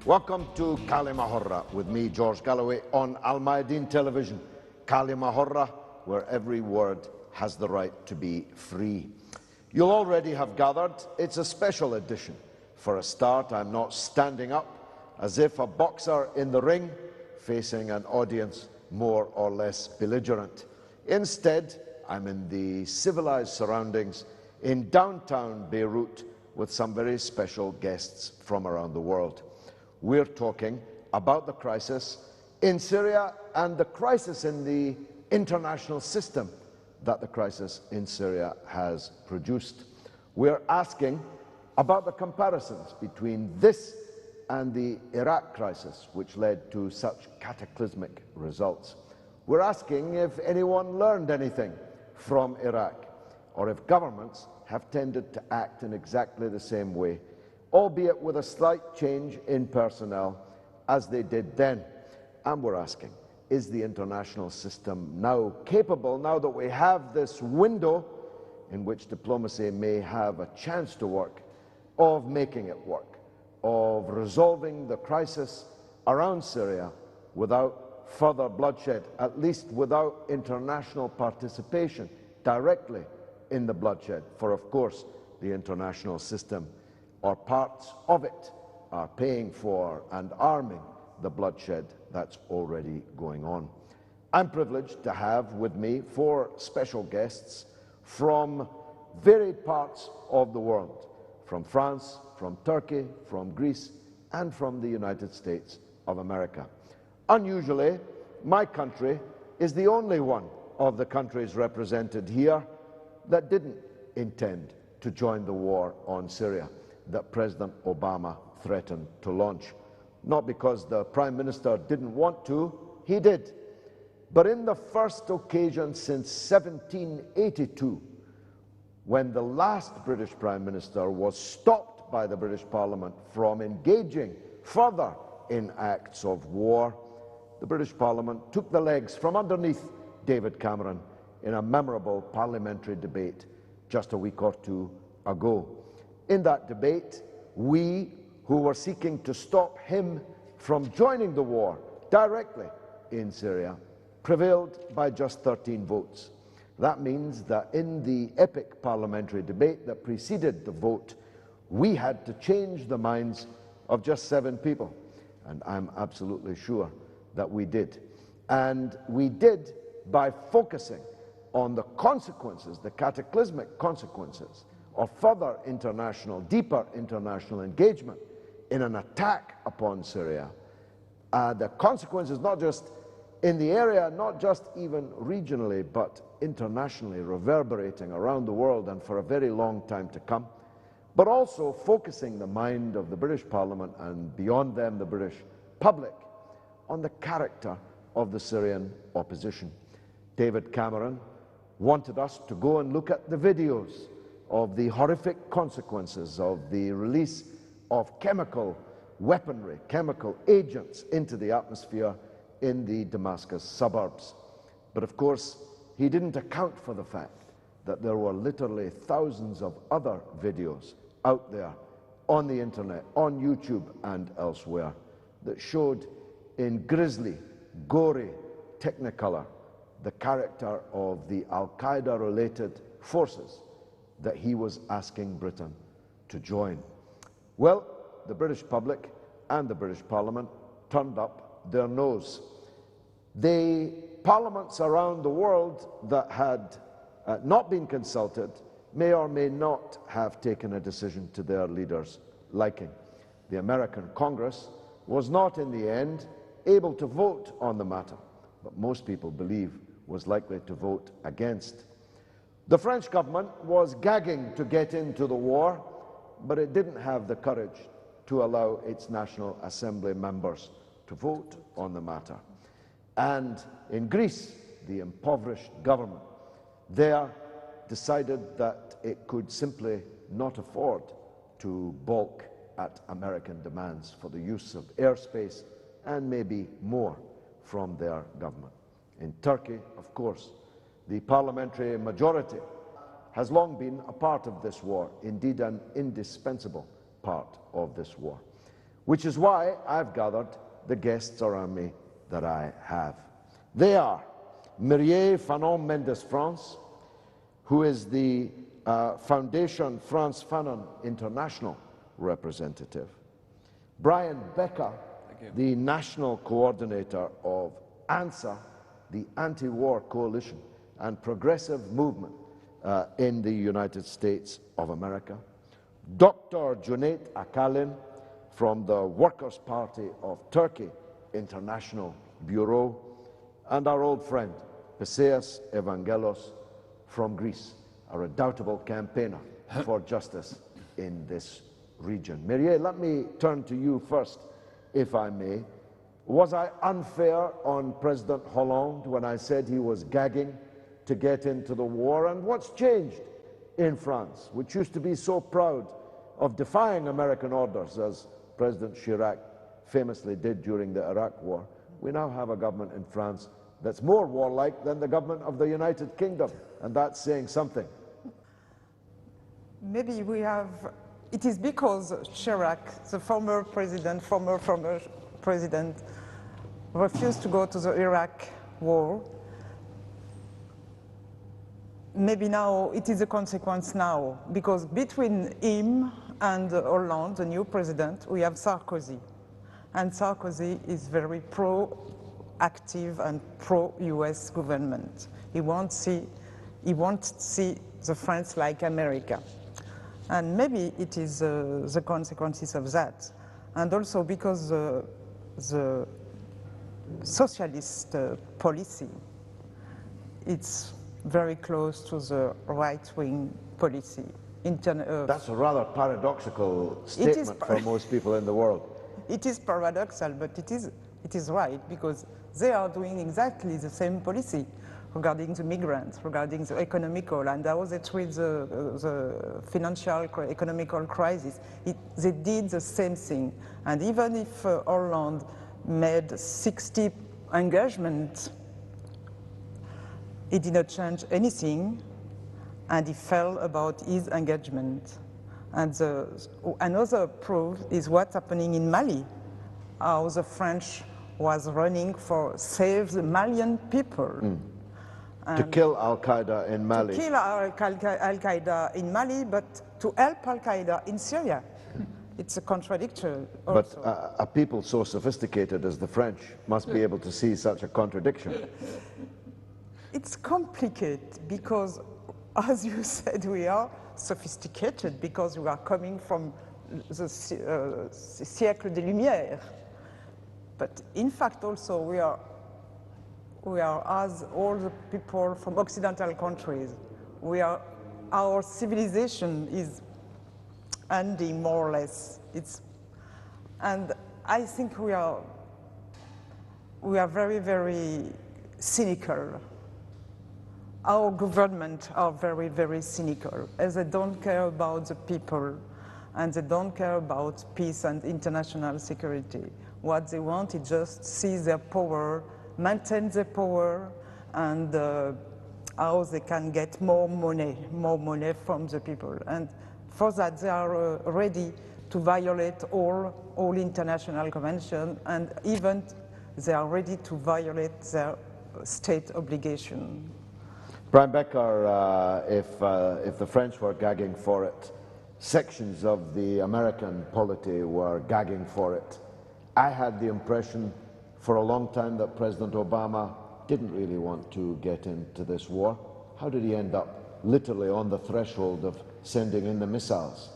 Welcome to Kalima Horra with me, George Galloway, on Mayadeen television. Kalima Horra, where every word has the right to be free. You'll already have gathered it's a special edition. For a start, I'm not standing up as if a boxer in the ring facing an audience more or less belligerent. Instead, I'm in the civilized surroundings in downtown Beirut with some very special guests from around the world. We're talking about the crisis in Syria and the crisis in the international system that the crisis in Syria has produced. We're asking about the comparisons between this and the Iraq crisis, which led to such cataclysmic results. We're asking if anyone learned anything from Iraq, or if governments have tended to act in exactly the same way, albeit with a slight change in personnel, as they did then. And we're asking, is the international system now capable, now that we have this window in which diplomacy may have a chance to work, of making it work, of resolving the crisis around Syria without further bloodshed, at least without international participation directly in the bloodshed? For, of course, the international system, or parts of it, are paying for and arming the bloodshed that's already going on. I'm privileged to have with me 4 special guests from varied parts of the world, from France, from Turkey, from Greece, and from the United States of America. Unusually, my country is the only one of the countries represented here that didn't intend to join the war on Syria that President Obama threatened to launch. Not because the Prime Minister didn't want to, he did. But in the first occasion since 1782, when the last British Prime Minister was stopped by the British Parliament from engaging further in acts of war, the British Parliament took the legs from underneath David Cameron in a memorable parliamentary debate just a week or 2 ago. In that debate, we, who were seeking to stop him from joining the war directly in Syria, prevailed by just 13 votes. That means that in the epic parliamentary debate that preceded the vote, we had to change the minds of just 7 people. And I'm absolutely sure that we did. And we did by focusing on the consequences, the cataclysmic consequences of further international, deeper international engagement in an attack upon Syria. The consequences not just in the area, not just even regionally, but internationally, reverberating around the world and for a very long time to come, but also focusing the mind of the British Parliament and beyond them the British public on the character of the Syrian opposition. David Cameron wanted us to go and look at the videos of the horrific consequences of the release of chemical weaponry, chemical agents into the atmosphere in the Damascus suburbs. But of course, he didn't account for the fact that there were literally thousands of other videos out there on the internet, on YouTube and elsewhere, that showed in grisly, gory technicolor the character of the Al-Qaeda-related forces that he was asking Britain to join. Well, the British public and the British Parliament turned up their nose. The parliaments around the world that had not been consulted may or may not have taken a decision to their leaders' liking. The American Congress was not in the end able to vote on the matter, but most people believe was likely to vote against. The French government was gagging to get into the war, but it didn't have the courage to allow its National Assembly members to vote on the matter. And in Greece, the impoverished government there decided that it could simply not afford to balk at American demands for the use of airspace and maybe more from their government. In Turkey, of course, the parliamentary majority has long been a part of this war, indeed an indispensable part of this war. which is why I've gathered the guests around me that I have. They are Myriam Fanon Mendes France, who is the Foundation France Fanon International representative. Brian Becker, the national coordinator of ANSA, the anti-war coalition and progressive movement in the United States of America. Dr. Cüneyt Akalin from the Workers' Party of Turkey International Bureau, and our old friend, Peseas Evangelos from Greece, a redoubtable campaigner for justice in this region. Myriam, let me turn to you first, if I may. Was I unfair on President Hollande when I said he was gagging to get into the war? And what's changed in France, which used to be so proud of defying American orders, as President Chirac famously did during the Iraq War? We now have a government in France that's more warlike than the government of the United Kingdom, and that's saying something. Maybe we have, it is because Chirac, the former president, refused to go to the Iraq war. Maybe now it is a consequence now, because between him and Hollande, the new president, we have Sarkozy. And Sarkozy is very pro-active and pro-US government. He won't see the France like America. And maybe it is the consequences of that. And also because the socialist policy, it's very close to the right-wing policy. That's a rather paradoxical statement for most people in the world. It is paradoxal, but it is right, because they are doing exactly the same policy regarding the migrants, regarding the economical, and how they treat the financial, economical crisis. They did the same thing. And even if Hollande made 60 engagements, he did not change anything, and he fell about his engagement. And another proof is what's happening in Mali, how the French was running for save the Malian people. To kill Al-Qaeda in Mali. To kill Al-Qaeda in Mali, but to help Al-Qaeda in Syria. It's a contradiction also. But a people so sophisticated as the French must be able to see such a contradiction. It's complicated because, as you said, we are sophisticated because we are coming from the siècle des Lumières. But in fact also we are, as all the people from Occidental countries, our civilization is ending more or less. And I think we are very, very cynical. Our government are very, very cynical, as they don't care about the people, and they don't care about peace and international security. What they want is just see their power, maintain their power, and how they can get more money from the people. And for that, they are ready to violate all international conventions, and even they are ready to violate their state obligation. Brian Becker, if the French were gagging for it, sections of the American polity were gagging for it. I had the impression for a long time that President Obama didn't really want to get into this war. How did he end up literally on the threshold of sending in the missiles?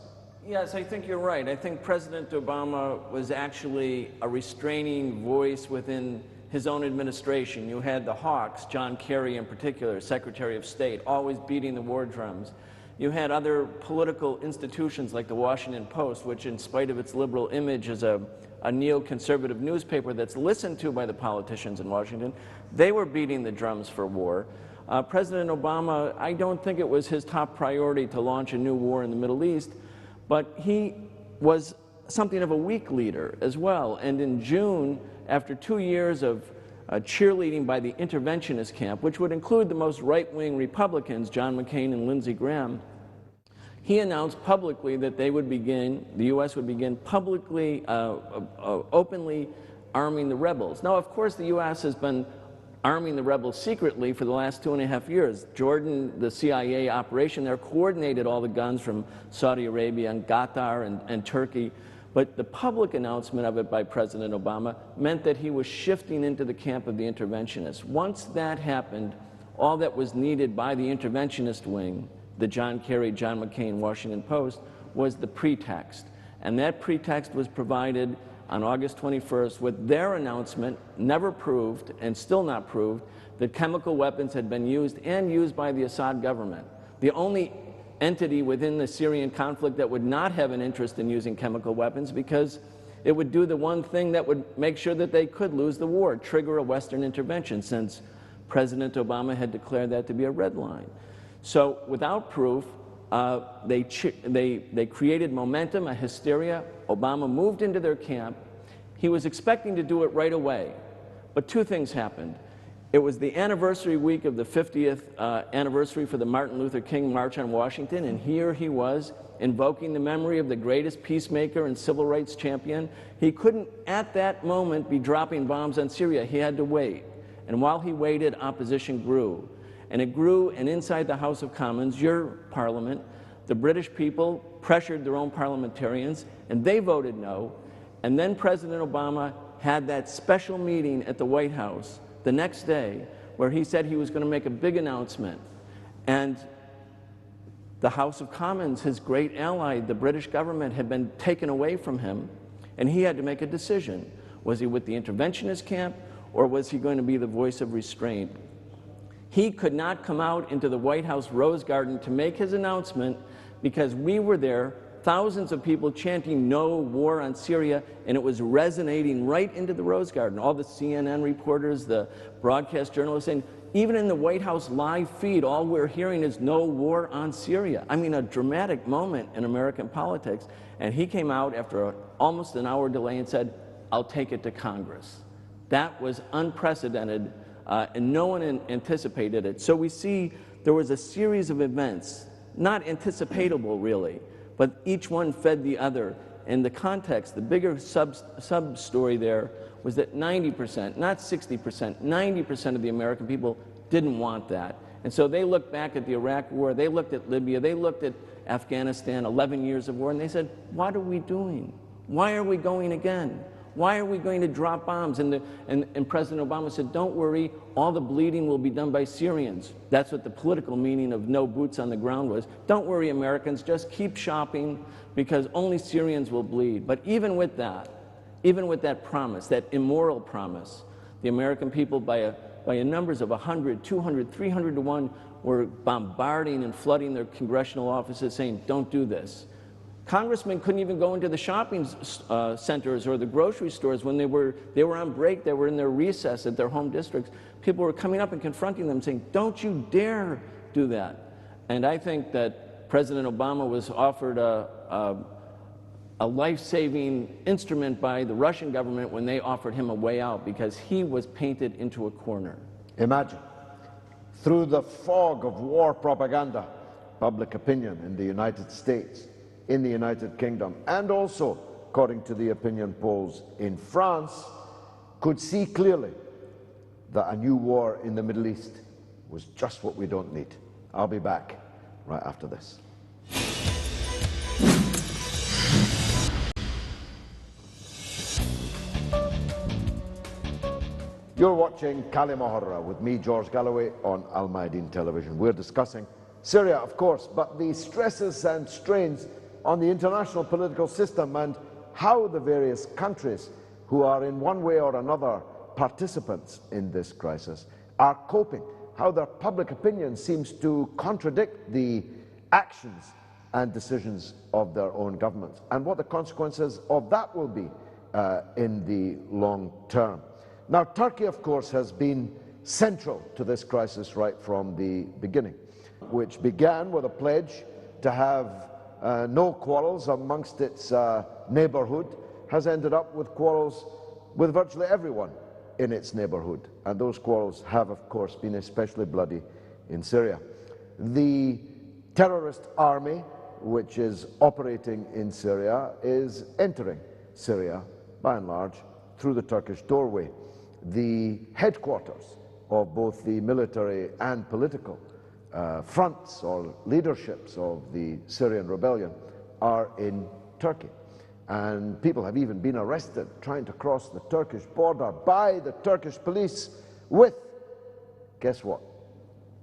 Yes, I think you're right. I think President Obama was actually a restraining voice within his own administration. You had the hawks, John Kerry in particular, Secretary of State, always beating the war drums. You had other political institutions like the Washington Post, which in spite of its liberal image is a neoconservative newspaper that's listened to by the politicians in Washington. They were beating the drums for war. President Obama, I don't think it was his top priority to launch a new war in the Middle East, but he was something of a weak leader as well. And in June, after 2 years of cheerleading by the interventionist camp, which would include the most right-wing Republicans, John McCain and Lindsey Graham, he announced publicly that they would begin, the U.S. would begin publicly, openly arming the rebels. Now, of course, the U.S. has been arming the rebels secretly for the last 2.5 years. Jordan, the CIA operation there, coordinated all the guns from Saudi Arabia and Qatar and Turkey. But the public announcement of it by President Obama meant that he was shifting into the camp of the interventionists. Once that happened, all that was needed by the interventionist wing, the John Kerry, John McCain, Washington Post, was the pretext. And that pretext was provided on August 21st with their announcement, never proved and still not proved, that chemical weapons had been used and used by the Assad government. The only entity within the Syrian conflict that would not have an interest in using chemical weapons, because it would do the one thing that would make sure that they could lose the war, trigger a Western intervention, since President Obama had declared that to be a red line. So without proof, they created momentum, a hysteria. Obama moved into their camp. He was expecting to do it right away, but two things happened. It was the anniversary week of the 50th anniversary for the Martin Luther King March on Washington, and here he was invoking the memory of the greatest peacemaker and civil rights champion. He couldn't, at that moment, be dropping bombs on Syria. He had to wait. And while he waited, opposition grew. And it grew, and inside the House of Commons, your parliament, the British people pressured their own parliamentarians, and they voted no. And then President Obama had that special meeting at the White House the next day where he said he was going to make a big announcement. And the House of Commons, his great ally, the British government, had been taken away from him, and he had to make a decision. Was he with the interventionist camp, or was he going to be the voice of restraint? He could not come out into the White House Rose Garden to make his announcement because we were there, thousands of people chanting no war on Syria, and it was resonating right into the Rose Garden. All the CNN reporters, the broadcast journalists saying, even in the White House live feed, all we're hearing is no war on Syria. I mean, a dramatic moment in American politics. And he came out after almost an hour delay and said, I'll take it to Congress. That was unprecedented, and no one anticipated it. So we see there was a series of events, not anticipatable really, but each one fed the other. And the context, the bigger sub-story there was that 90%, not 60%, 90% of the American people didn't want that. And so they looked back at the Iraq War, they looked at Libya, they looked at Afghanistan, 11 years of war, and they said, what are we doing? Why are we going again? Why are we going to drop bombs? And President Obama said, don't worry, all the bleeding will be done by Syrians. That's what the political meaning of no boots on the ground was. Don't worry, Americans, just keep shopping because only Syrians will bleed. But even with that promise, that immoral promise, the American people by numbers of 100, 200, 300 to 1 were bombarding and flooding their congressional offices saying, don't do this. Congressmen couldn't even go into the shopping centers or the grocery stores when they were on break, they were in their recess at their home districts. People were coming up and confronting them saying, don't you dare do that. And I think that President Obama was offered a life-saving instrument by the Russian government when they offered him a way out, because he was painted into a corner. Imagine, through the fog of war propaganda, public opinion in the United States, in the United Kingdom, and also, according to the opinion polls in France, could see clearly that a new war in the Middle East was just what we don't need. I'll be back right after this. You're watching Kalima Horra with me, George Galloway, on Mayadeen television. We're discussing Syria, of course, but the stresses and strains on the international political system and how the various countries who are in one way or another participants in this crisis are coping, how their public opinion seems to contradict the actions and decisions of their own governments, and what the consequences of that will be in the long term. Now, Turkey, of course, has been central to this crisis right from the beginning, which began with a pledge to have no quarrels amongst its neighbourhood, has ended up with quarrels with virtually everyone in its neighbourhood. And those quarrels have, of course, been especially bloody in Syria. The terrorist army which is operating in Syria, is entering Syria, by and large, through the Turkish doorway. The headquarters of both the military and political fronts or leaderships of the Syrian rebellion are in Turkey. And people have even been arrested trying to cross the Turkish border by the Turkish police with, guess what?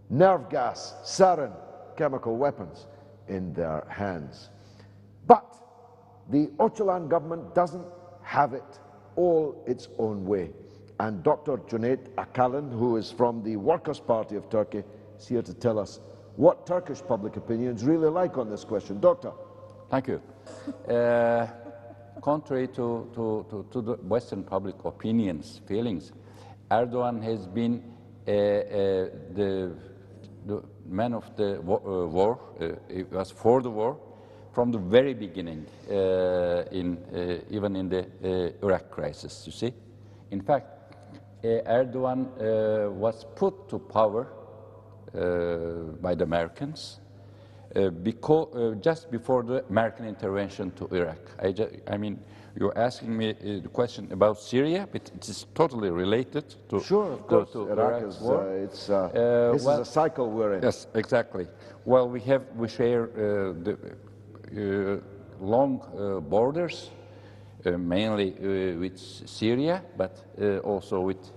Nerve gas, sarin, chemical weapons in their hands. But the Öcalan government doesn't have it all its own way. And Dr. Cüneyt Akalan, who is from the Workers' Party of Turkey, is here to tell us what Turkish public opinion is really like on this question. Doctor. Thank you. Contrary to the Western public opinions, feelings, Erdogan has been the man of the war. He was for the war from the very beginning, even in the Iraq crisis, you see. In fact, Erdogan was put to power by the Americans just before the American intervention to Iraq. I mean, you're asking me the question about Syria, but it is totally related to Sure, of course. to Iraq Iraq's is war. this is a cycle we're in. Yes, exactly. Well, we share the long borders, mainly with Syria, but also with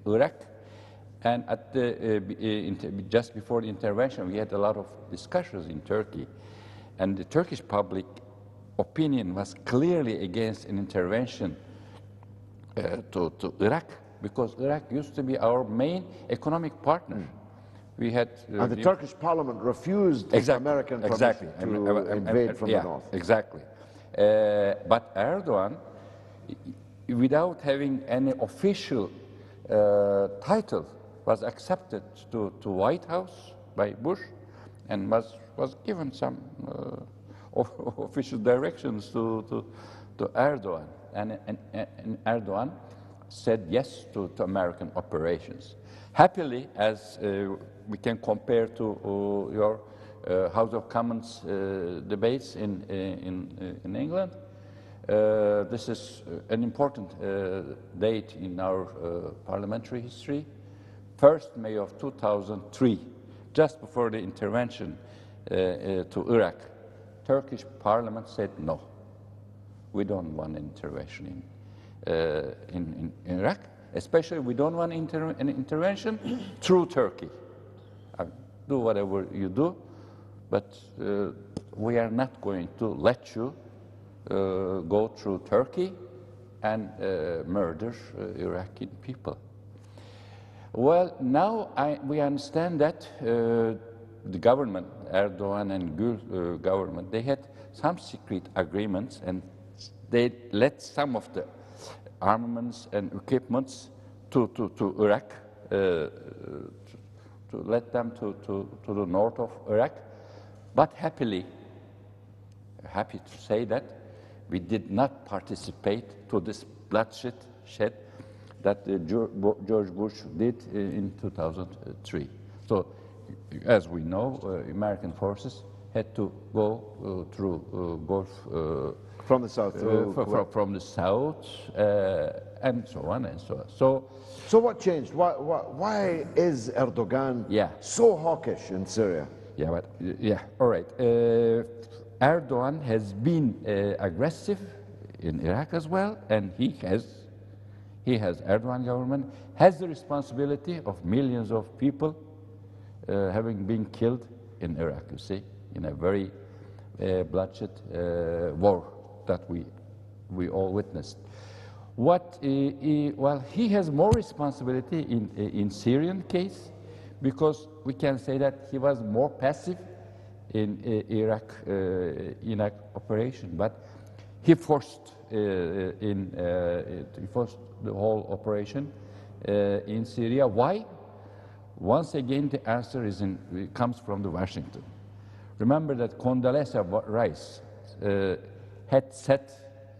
Iraq. And at just before the intervention, we had a lot of discussions in Turkey. And the Turkish public opinion was clearly against an intervention to Iraq, because Iraq used to be our main economic partner. We had, and the Turkish parliament refused American permission to invade from the north. Exactly. But Erdogan, without having any official title, was accepted to White House by Bush and was given some official directions to Erdogan. And Erdogan said yes to American operations. Happily, as we can compare to your House of Commons debates in England, this is an important date in our parliamentary history. 1st May of 2003, just before the intervention to Iraq, Turkish parliament said no. We don't want an intervention in Iraq. Especially, we don't want an intervention through Turkey. Do whatever you do, but we are not going to let you go through Turkey and murder Iraqi people. Well, now we understand that the government, Erdogan and Gül government, they had some secret agreements, and they let some of the armaments and equipments to Iraq, to let them to the north of Iraq. But happy to say that we did not participate to this bloodshed that George Bush did in 2003. So, as we know, American forces had to go through Gulf. From the south, from the south, and so on and so on. So what changed? Why is Erdogan so hawkish in Syria? All right. Erdogan has been aggressive in Iraq as well, and Erdogan government has the responsibility of millions of people having been killed in Iraq, you see, in a very bloodshed war that we all witnessed. Well, he has more responsibility in Syrian case, because we can say that he was more passive in Iraq operation, but he forced the whole operation in Syria. Why? Once again, the answer comes from the Washington. Remember that Condoleezza Rice had said,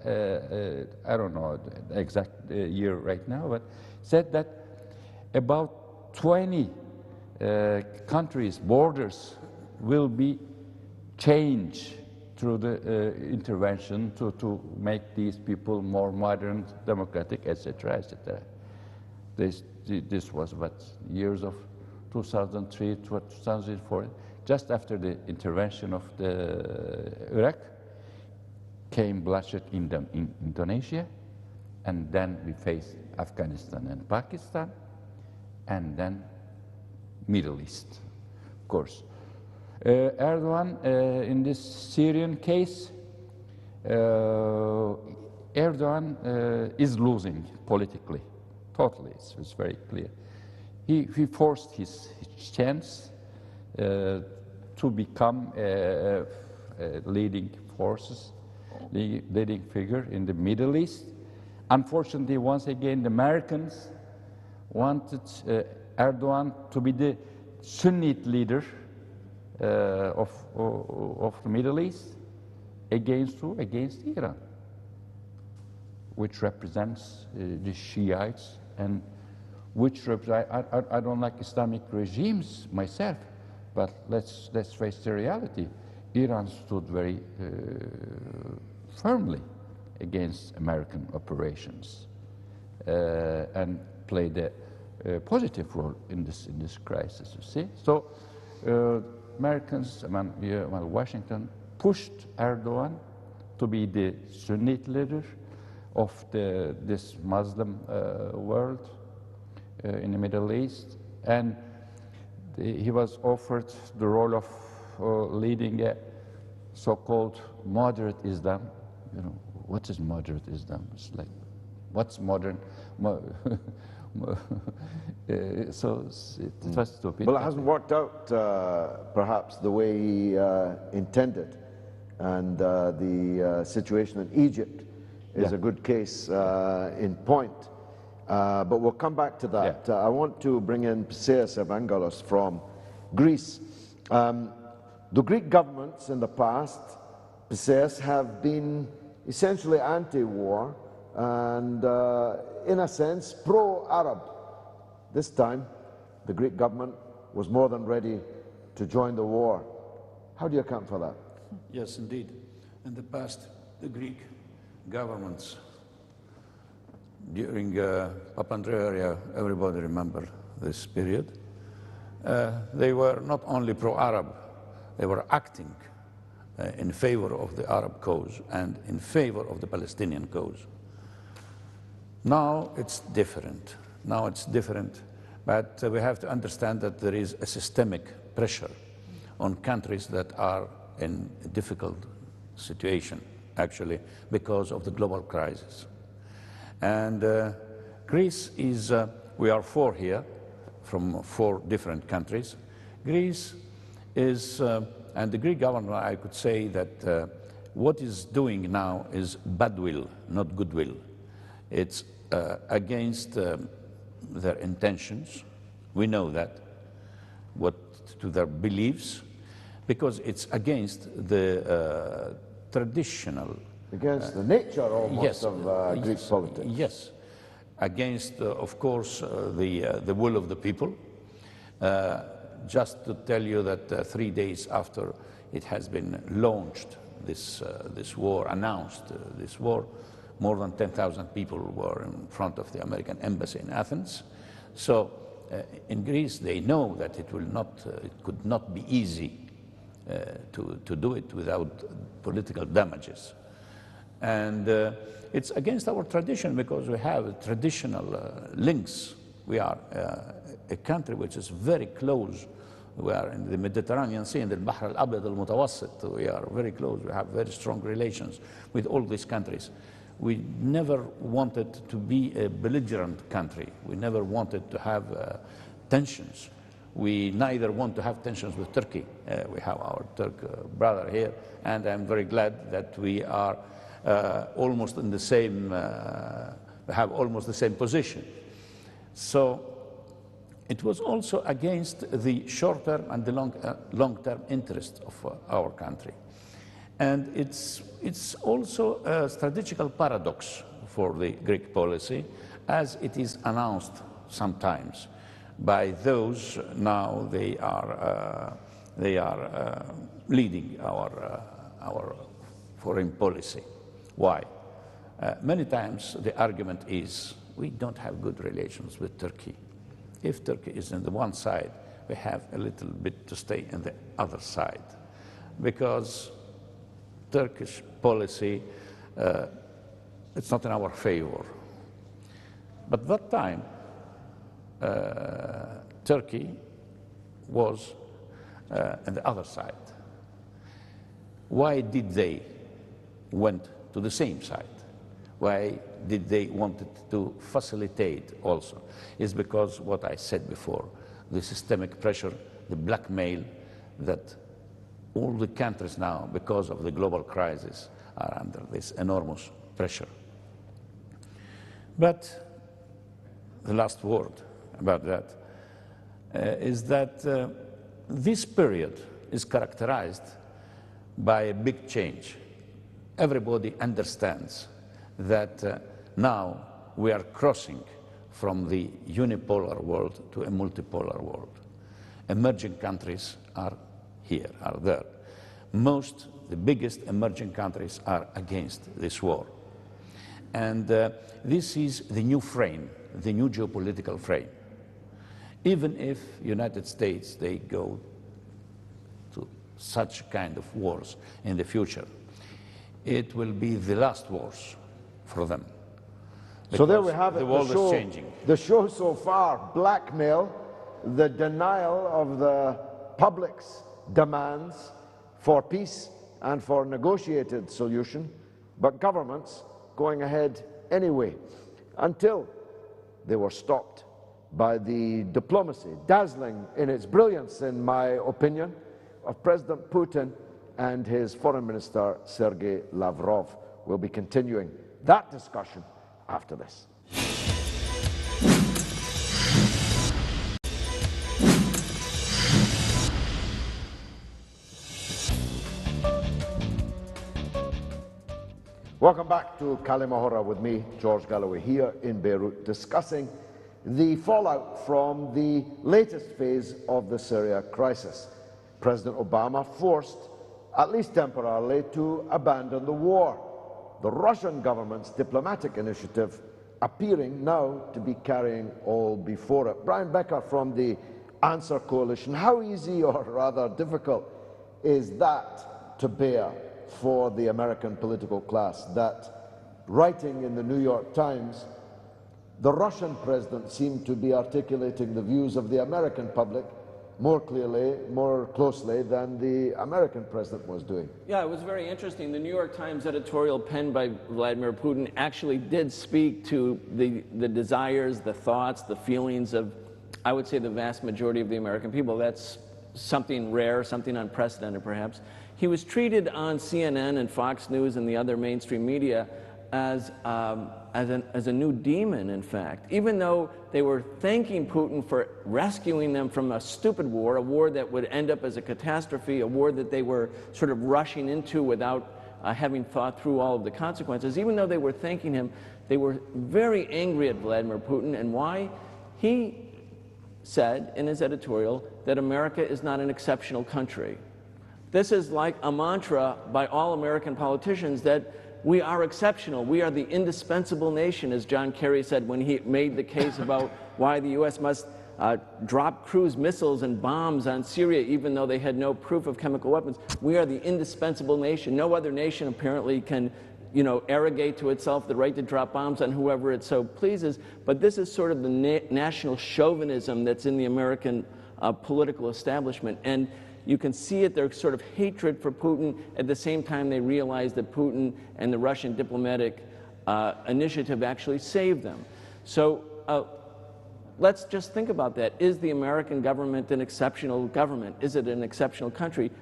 I don't know the exact year right now, but said that about 20 countries' borders will be change through the intervention to make these people more modern, democratic, etc., etc. This was what, years of 2003 to 2004, just after the intervention of the Iraq, came bloodshed in Indonesia, and then we faced Afghanistan and Pakistan, and then Middle East, of course. Erdogan, in this Syrian case, Erdogan is losing politically, totally, it's very clear. He forced his chance to become a leading figure in the Middle East. Unfortunately, once again, the Americans wanted Erdogan to be the Sunnite leader of the Middle East. Against who? Against Iran, which represents the Shiites, and which I don't like Islamic regimes myself, but let's face the reality. Iran stood very firmly against American operations and played a positive role in this crisis, you see. So Americans, Washington pushed Erdogan to be the Sunnite leader of this Muslim world in the Middle East, and he was offered the role of leading a so-called moderate Islam. You know, what is moderate Islam? It's like, what's modern? So it was stupid. Well, it hasn't worked out perhaps the way he intended, and the situation in Egypt is a good case in point. But we'll come back to that. Yeah. I want to bring in Pseas Evangelos from Greece. The Greek governments in the past, Pseas, have been essentially anti-war and, in a sense, pro-Arab. This time, the Greek government was more than ready to join the war. How do you account for that? Yes, indeed. In the past, the Greek governments, during Papandreou, everybody remember this period, they were not only pro-Arab, they were acting in favor of the Arab cause and in favor of the Palestinian cause. Now it's different. Now it's different, but we have to understand that there is a systemic pressure on countries that are in a difficult situation, actually, because of the global crisis. And Greece is, we are four here, from 4 different countries. Greece is, and the Greek government, I could say that what is doing now is bad will, not goodwill. It's against their intentions. We know that, to their beliefs, because it's against the traditional. Against the nature almost yes, of Greek politics. Yes, against, of course, the will of the people. Just to tell you that 3 days after it has been launched, this war, announced this war, more than 10,000 people were in front of the American embassy in Athens. So in Greece, they know that it could not be easy to do it without political damages. And it's against our tradition because we have traditional links. We are a country which is very close. We are in the Mediterranean Sea, in the Bahr al-Abyad al-Mutawassit. We are very close. We have very strong relations with all these countries. We never wanted to be a belligerent country. We never wanted to have tensions. We neither want to have tensions with Turkey. We have our Turk brother here, and I'm very glad that we are almost in the same, we have almost the same position. So it was also against the short-term and the long-term interests of our country. And it's also a strategical paradox for the Greek policy, as it is announced sometimes by those now they are they are leading our foreign policy. Why? Many times the argument is we don't have good relations with Turkey. If Turkey is on the one side, we have a little bit to stay on the other side, because Turkish policy, it's not in our favor. But that time, Turkey was on the other side. Why did they went to the same side? Why did they wanted to facilitate also? It's because what I said before, the systemic pressure, the blackmail that all the countries now, because of the global crisis, are under this enormous pressure. But the last word about that is that this period is characterized by a big change. Everybody understands that now we are crossing from the unipolar world to a multipolar world. Emerging countries are here, are there. The biggest emerging countries are against this war. And this is the new frame, the new geopolitical frame. Even if United States, they go to such kind of wars in the future, it will be the last wars for them. So there we have it. The world is changing. The show so far, blackmail, the denial of the public's demands for peace and for negotiated solution, but governments going ahead anyway, until they were stopped by the diplomacy, dazzling in its brilliance, in my opinion, of President Putin and his Foreign Minister, Sergei Lavrov. We'll be continuing that discussion after this. Welcome back to Kalima Horra with me, George Galloway, here in Beirut, discussing the fallout from the latest phase of the Syria crisis. President Obama forced, at least temporarily, to abandon the war. The Russian government's diplomatic initiative appearing now to be carrying all before it. Brian Becker from the Answer Coalition, how easy or rather difficult is that to bear for the American political class, that writing in the New York Times, the Russian president seemed to be articulating the views of the American public more clearly, more closely than the American president was doing? Yeah, it was very interesting. The New York Times editorial penned by Vladimir Putin actually did speak to the desires, the thoughts, the feelings of, I would say, the vast majority of the American people. That's something rare, something unprecedented perhaps. He was treated on CNN and Fox News and the other mainstream media as a new demon, in fact, even though they were thanking Putin for rescuing them from a stupid war, a war that would end up as a catastrophe, a war that they were sort of rushing into without having thought through all of the consequences. Even though they were thanking him, they were very angry at Vladimir Putin. And why? He said in his editorial that America is not an exceptional country. This is like a mantra by all American politicians that we are exceptional. We are the indispensable nation, as John Kerry said when he made the case about why the U.S. must drop cruise missiles and bombs on Syria, even though they had no proof of chemical weapons. We are the indispensable nation. No other nation apparently can, arrogate to itself the right to drop bombs on whoever it so pleases. But this is sort of the national chauvinism that's in the American political establishment. And you can see it, their sort of hatred for Putin. At the same time, they realize that Putin and the Russian diplomatic initiative actually saved them. So let's just think about that. Is the American government an exceptional government? Is it an exceptional country?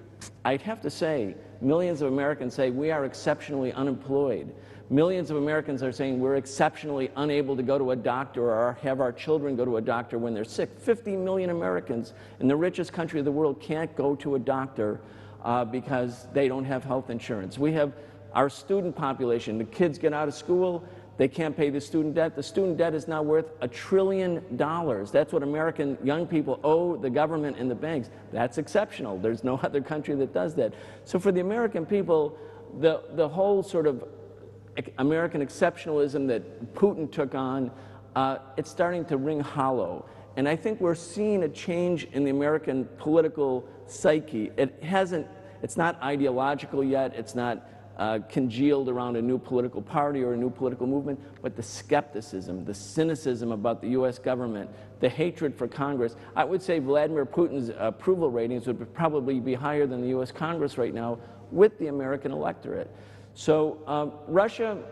I'd have to say, millions of Americans say we are exceptionally unemployed. Millions of Americans are saying we're exceptionally unable to go to a doctor or have our children go to a doctor when they're sick. 50 million Americans in the richest country of the world can't go to a doctor because they don't have health insurance. We have our student population. The kids get out of school, They can't pay the student debt. The student debt is now worth $1 trillion. That's what American young people owe the government and the banks. That's exceptional. There's no other country that does that. So for the American people, the whole sort of American exceptionalism that Putin took on, it's starting to ring hollow. And I think we're seeing a change in the American political psyche. It's not ideological yet. It's not congealed around a new political party or a new political movement, but the skepticism, the cynicism about the U.S. government, the hatred for Congress. I would say Vladimir Putin's approval ratings would probably be higher than the U.S. Congress right now with the American electorate. So Russia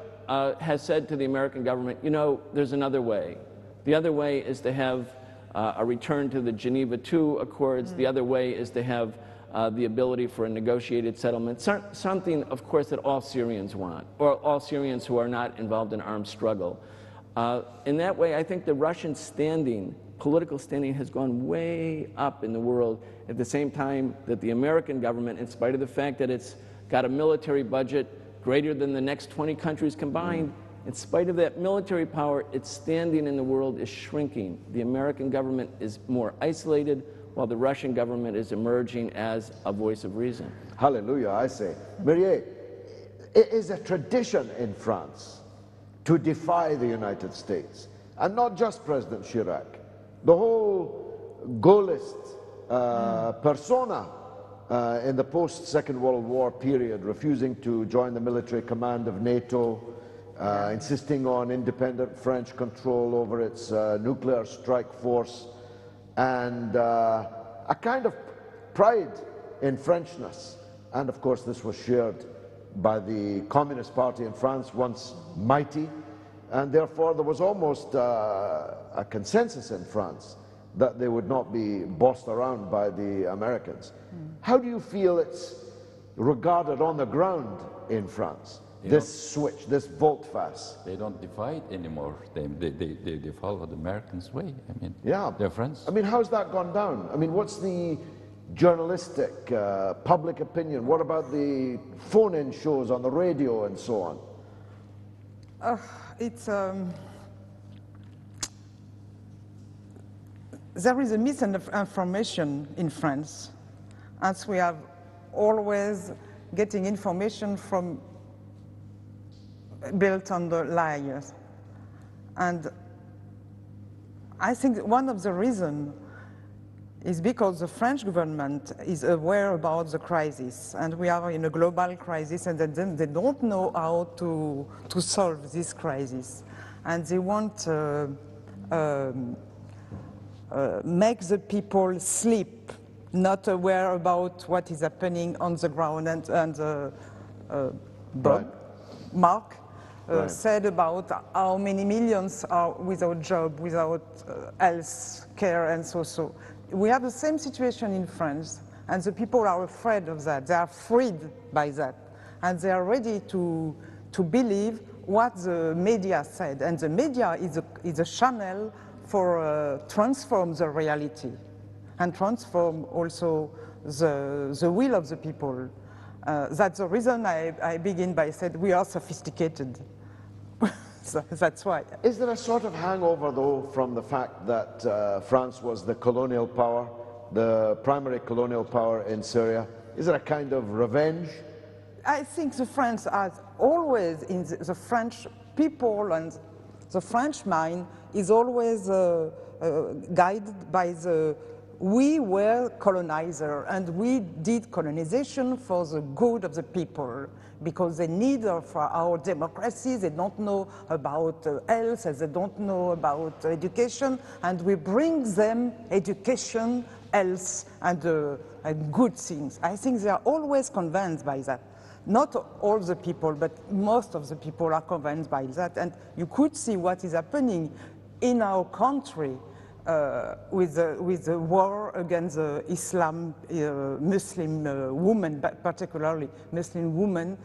has said to the American government, you know, there's another way. The other way is to have a return to the Geneva II Accords. The other way is to have the ability for a negotiated settlement, something, of course, that all Syrians want, or all Syrians who are not involved in armed struggle. In that way, I think the Russian standing, political standing, has gone way up in the world at the same time that the American government, in spite of the fact that it's got a military budget greater than the next 20 countries combined, in spite of that military power, its standing in the world is shrinking. The American government is more isolated, while the Russian government is emerging as a voice of reason. Hallelujah, I say. Marie, it is a tradition in France to defy the United States, and not just President Chirac. The whole Gaullist persona in the post-Second World War period, refusing to join the military command of NATO, insisting on independent French control over its nuclear strike force, and a kind of pride in Frenchness. And of course this was shared by the Communist Party in France, once mighty, and therefore there was almost a consensus in France that they would not be bossed around by the Americans. How do you feel it's regarded on the ground in France? This switch, this volte-face. They don't divide anymore. They follow the Americans' way. I mean, yeah, they're friends. I mean, how's that gone down? I mean, what's the journalistic, public opinion? What about the phone-in shows on the radio and so on? There is a misinformation in France, as we have always getting information from built on the lies. And I think one of the reasons is because the French government is aware about the crisis, and we are in a global crisis, and they don't know how to solve this crisis. And they want make the people sleep, not aware about what is happening on the ground. And Bob, Mark, said about how many millions are without job, without health care, and so. We have the same situation in France, and the people are afraid of that. They are freed by that, and they are ready to believe what the media said. And the media is a channel for transform the reality, and transform also the will of the people. That's the reason I begin by saying we are sophisticated. So that's why. Is there a sort of hangover, though, from the fact that France was the colonial power, the primary colonial power in Syria? Is it a kind of revenge? I think the French has always, in the French people and the French mind, is always guided by we were colonizer, and we did colonization for the good of the people, because they need for our democracy. They don't know about health, they don't know about education, and we bring them education, health, and good things. I think they are always convinced by that. Not all the people, but most of the people are convinced by that. And you could see what is happening in our country with the war against the Muslim women, but particularly Muslim women.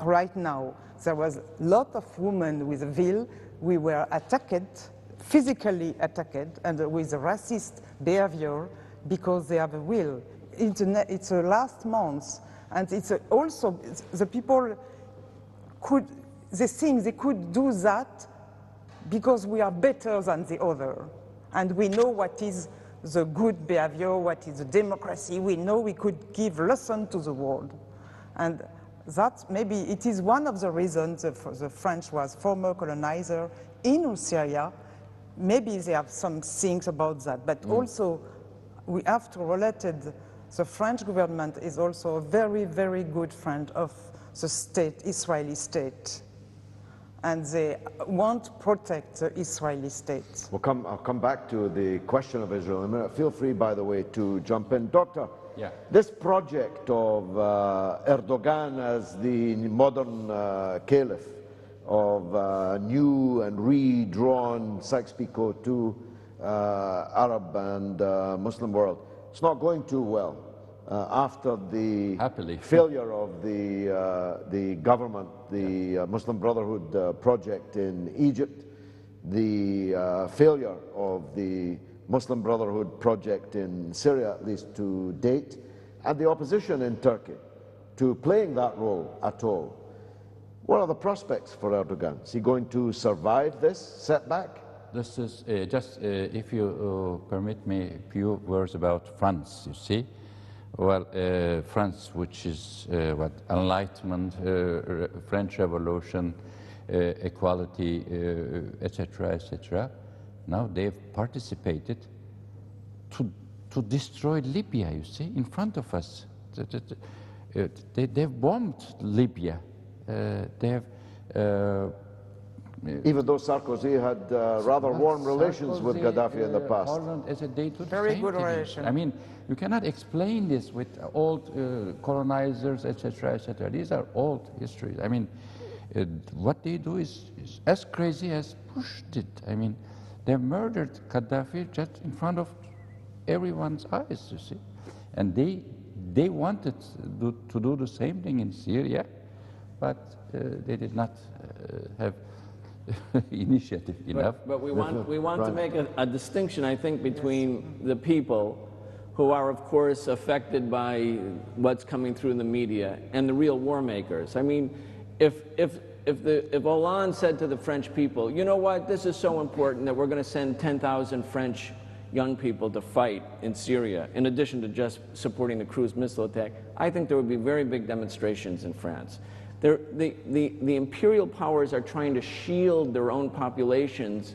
Right now, there was a lot of women with a veil. We were attacked, physically attacked, and with racist behavior because they have a will. It's the last month, and it's also the people they think they could do that because we are better than the other. And we know what is the good behavior, what is the democracy. We know we could give lesson to the world. And that maybe it is one of the reasons the French was former colonizer in Syria. Maybe they have some things about that, but also we have to relate it. The French government is also a very, very good friend of the state, Israeli state. And they want to protect the Israeli state. I'll come back to the question of Israel in a minute. Feel free, by the way, to jump in. Doctor, Yeah. this project of Erdogan as the modern caliph of new and redrawn Sykes-Picot to Arab and Muslim world, it's not going too well. After the Happily. failure of the government, the Muslim Brotherhood project in Egypt, the failure of the Muslim Brotherhood project in Syria, at least to date, and the opposition in Turkey to playing that role at all. What are the prospects for Erdogan? Is he going to survive this setback? This is just, if you permit me, a few words about France, you see. Well, France, which is what, Enlightenment, French Revolution, equality, etc., etc. Now they've participated to destroy Libya, you see, in front of us. They've bombed Libya. They have... Even though Sarkozy had rather warm relations with Gaddafi in the past. Holland as a day-to-day Very good relation. I mean, you cannot explain this with old colonizers, etc., etc. These are old histories. I mean, what they do is as crazy as Bush did. I mean, they murdered Gaddafi just in front of everyone's eyes, you see. And they wanted to do the same thing in Syria, but they did not have initiative enough. But we want to make a distinction, I think, between the people who are, of course, affected by what's coming through the media and the real war makers. I mean, if Hollande said to the French people, you know what, this is so important that we're going to send 10,000 French young people to fight in Syria, in addition to just supporting the cruise missile attack, I think there would be very big demonstrations in France. The imperial powers are trying to shield their own populations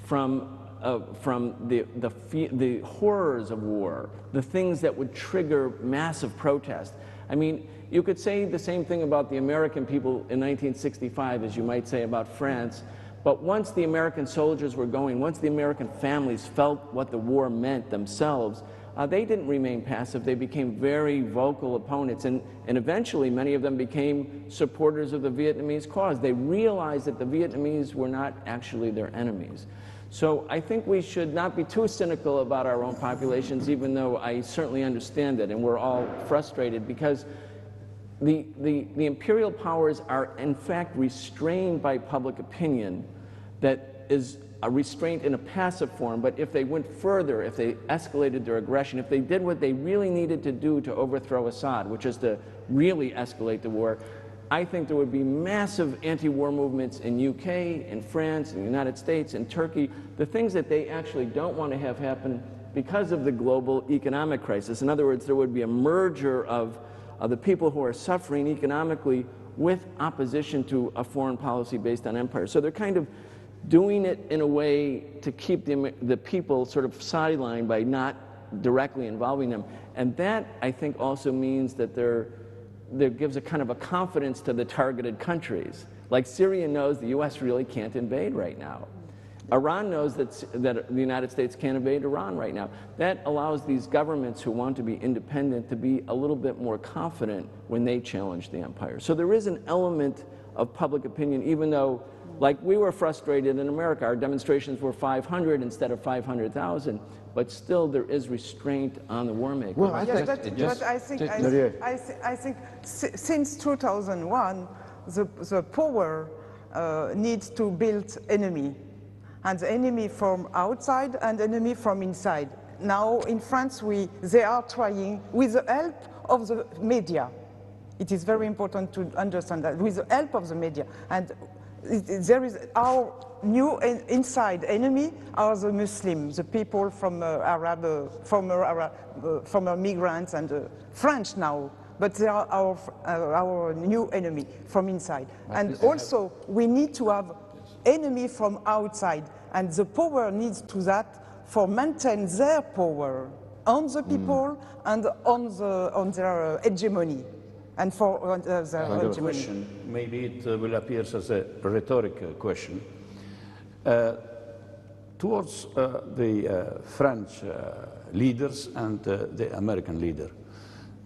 from the horrors of war, the things that would trigger massive protest. I mean, you could say the same thing about the American people in 1965 as you might say about France, but once the American soldiers were going, once the American families felt what the war meant themselves, they didn't remain passive. They became very vocal opponents, and eventually many of them became supporters of the Vietnamese cause. They realized that the Vietnamese were not actually their enemies. So I think we should not be too cynical about our own populations, even though I certainly understand it, and we're all frustrated, because the imperial powers are in fact restrained by public opinion that is a restraint in a passive form, but if they went further, if they escalated their aggression, if they did what they really needed to do to overthrow Assad, which is to really escalate the war, I think there would be massive anti-war movements in UK, in France, in the United States, in Turkey, the things that they actually don't want to have happen because of the global economic crisis. In other words, there would be a merger of the people who are suffering economically with opposition to a foreign policy based on empire. So they're kind of doing it in a way to keep the people sort of sidelined by not directly involving them. And that, I think, also means that there gives a kind of a confidence to the targeted countries. Like Syria knows the US really can't invade right now. Iran knows that the United States can't invade Iran right now. That allows these governments who want to be independent to be a little bit more confident when they challenge the empire. So there is an element of public opinion, even though, like we were frustrated in America, our demonstrations were 500 instead of 500,000, but still there is restraint on the war makers. Well, But I think since 2001, the power needs to build enemy, and the enemy from outside and enemy from inside. Now in France, they are trying, with the help of the media, it is very important to understand that, with the help of the media, and There is our new inside enemy are the Muslims, the people from former migrants and French now, but they are our new enemy from inside. And also we need to have enemy from outside, and the power needs to that for maintain their power on the people and on their hegemony. And for the question, maybe it will appear as a rhetoric question. Towards the French leaders and the American leader,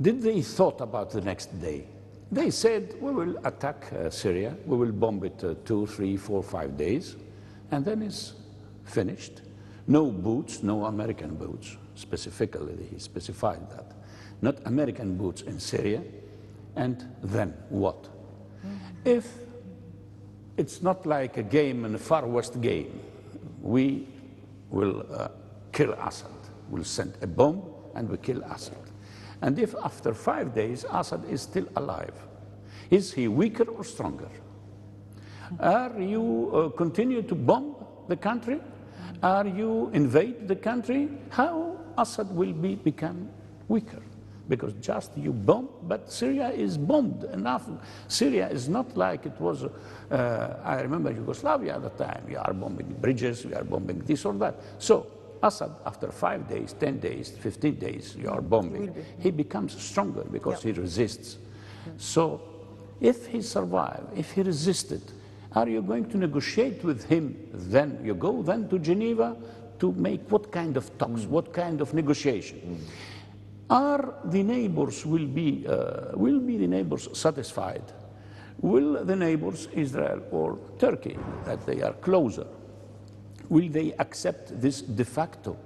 did they thought about the next day? They said, we will attack Syria, we will bomb it 2, 3, 4, 5 days, and then it's finished. No boots, no American boots, specifically, he specified that. Not American boots in Syria. And then what? If it's not like a game in a Far West game, we will kill Assad. We'll send a bomb and we kill Assad. And if after 5 days Assad is still alive, is he weaker or stronger? Are you continue to bomb the country? Are you invade the country? How Assad will become weaker? Because just you bomb, but Syria is bombed enough. Syria is not like it was, I remember Yugoslavia at the time. We are bombing bridges, we are bombing this or that. So Assad, after 5 days, 10 days, 15 days, you are bombing, he becomes stronger because he resists. So if he survived, if he resisted, are you going to negotiate with him then? You go then to Geneva to make what kind of talks, what kind of negotiation? Are the neighbors will be the neighbors satisfied? Will the neighbors, Israel or Turkey, that they are closer, will they accept this de facto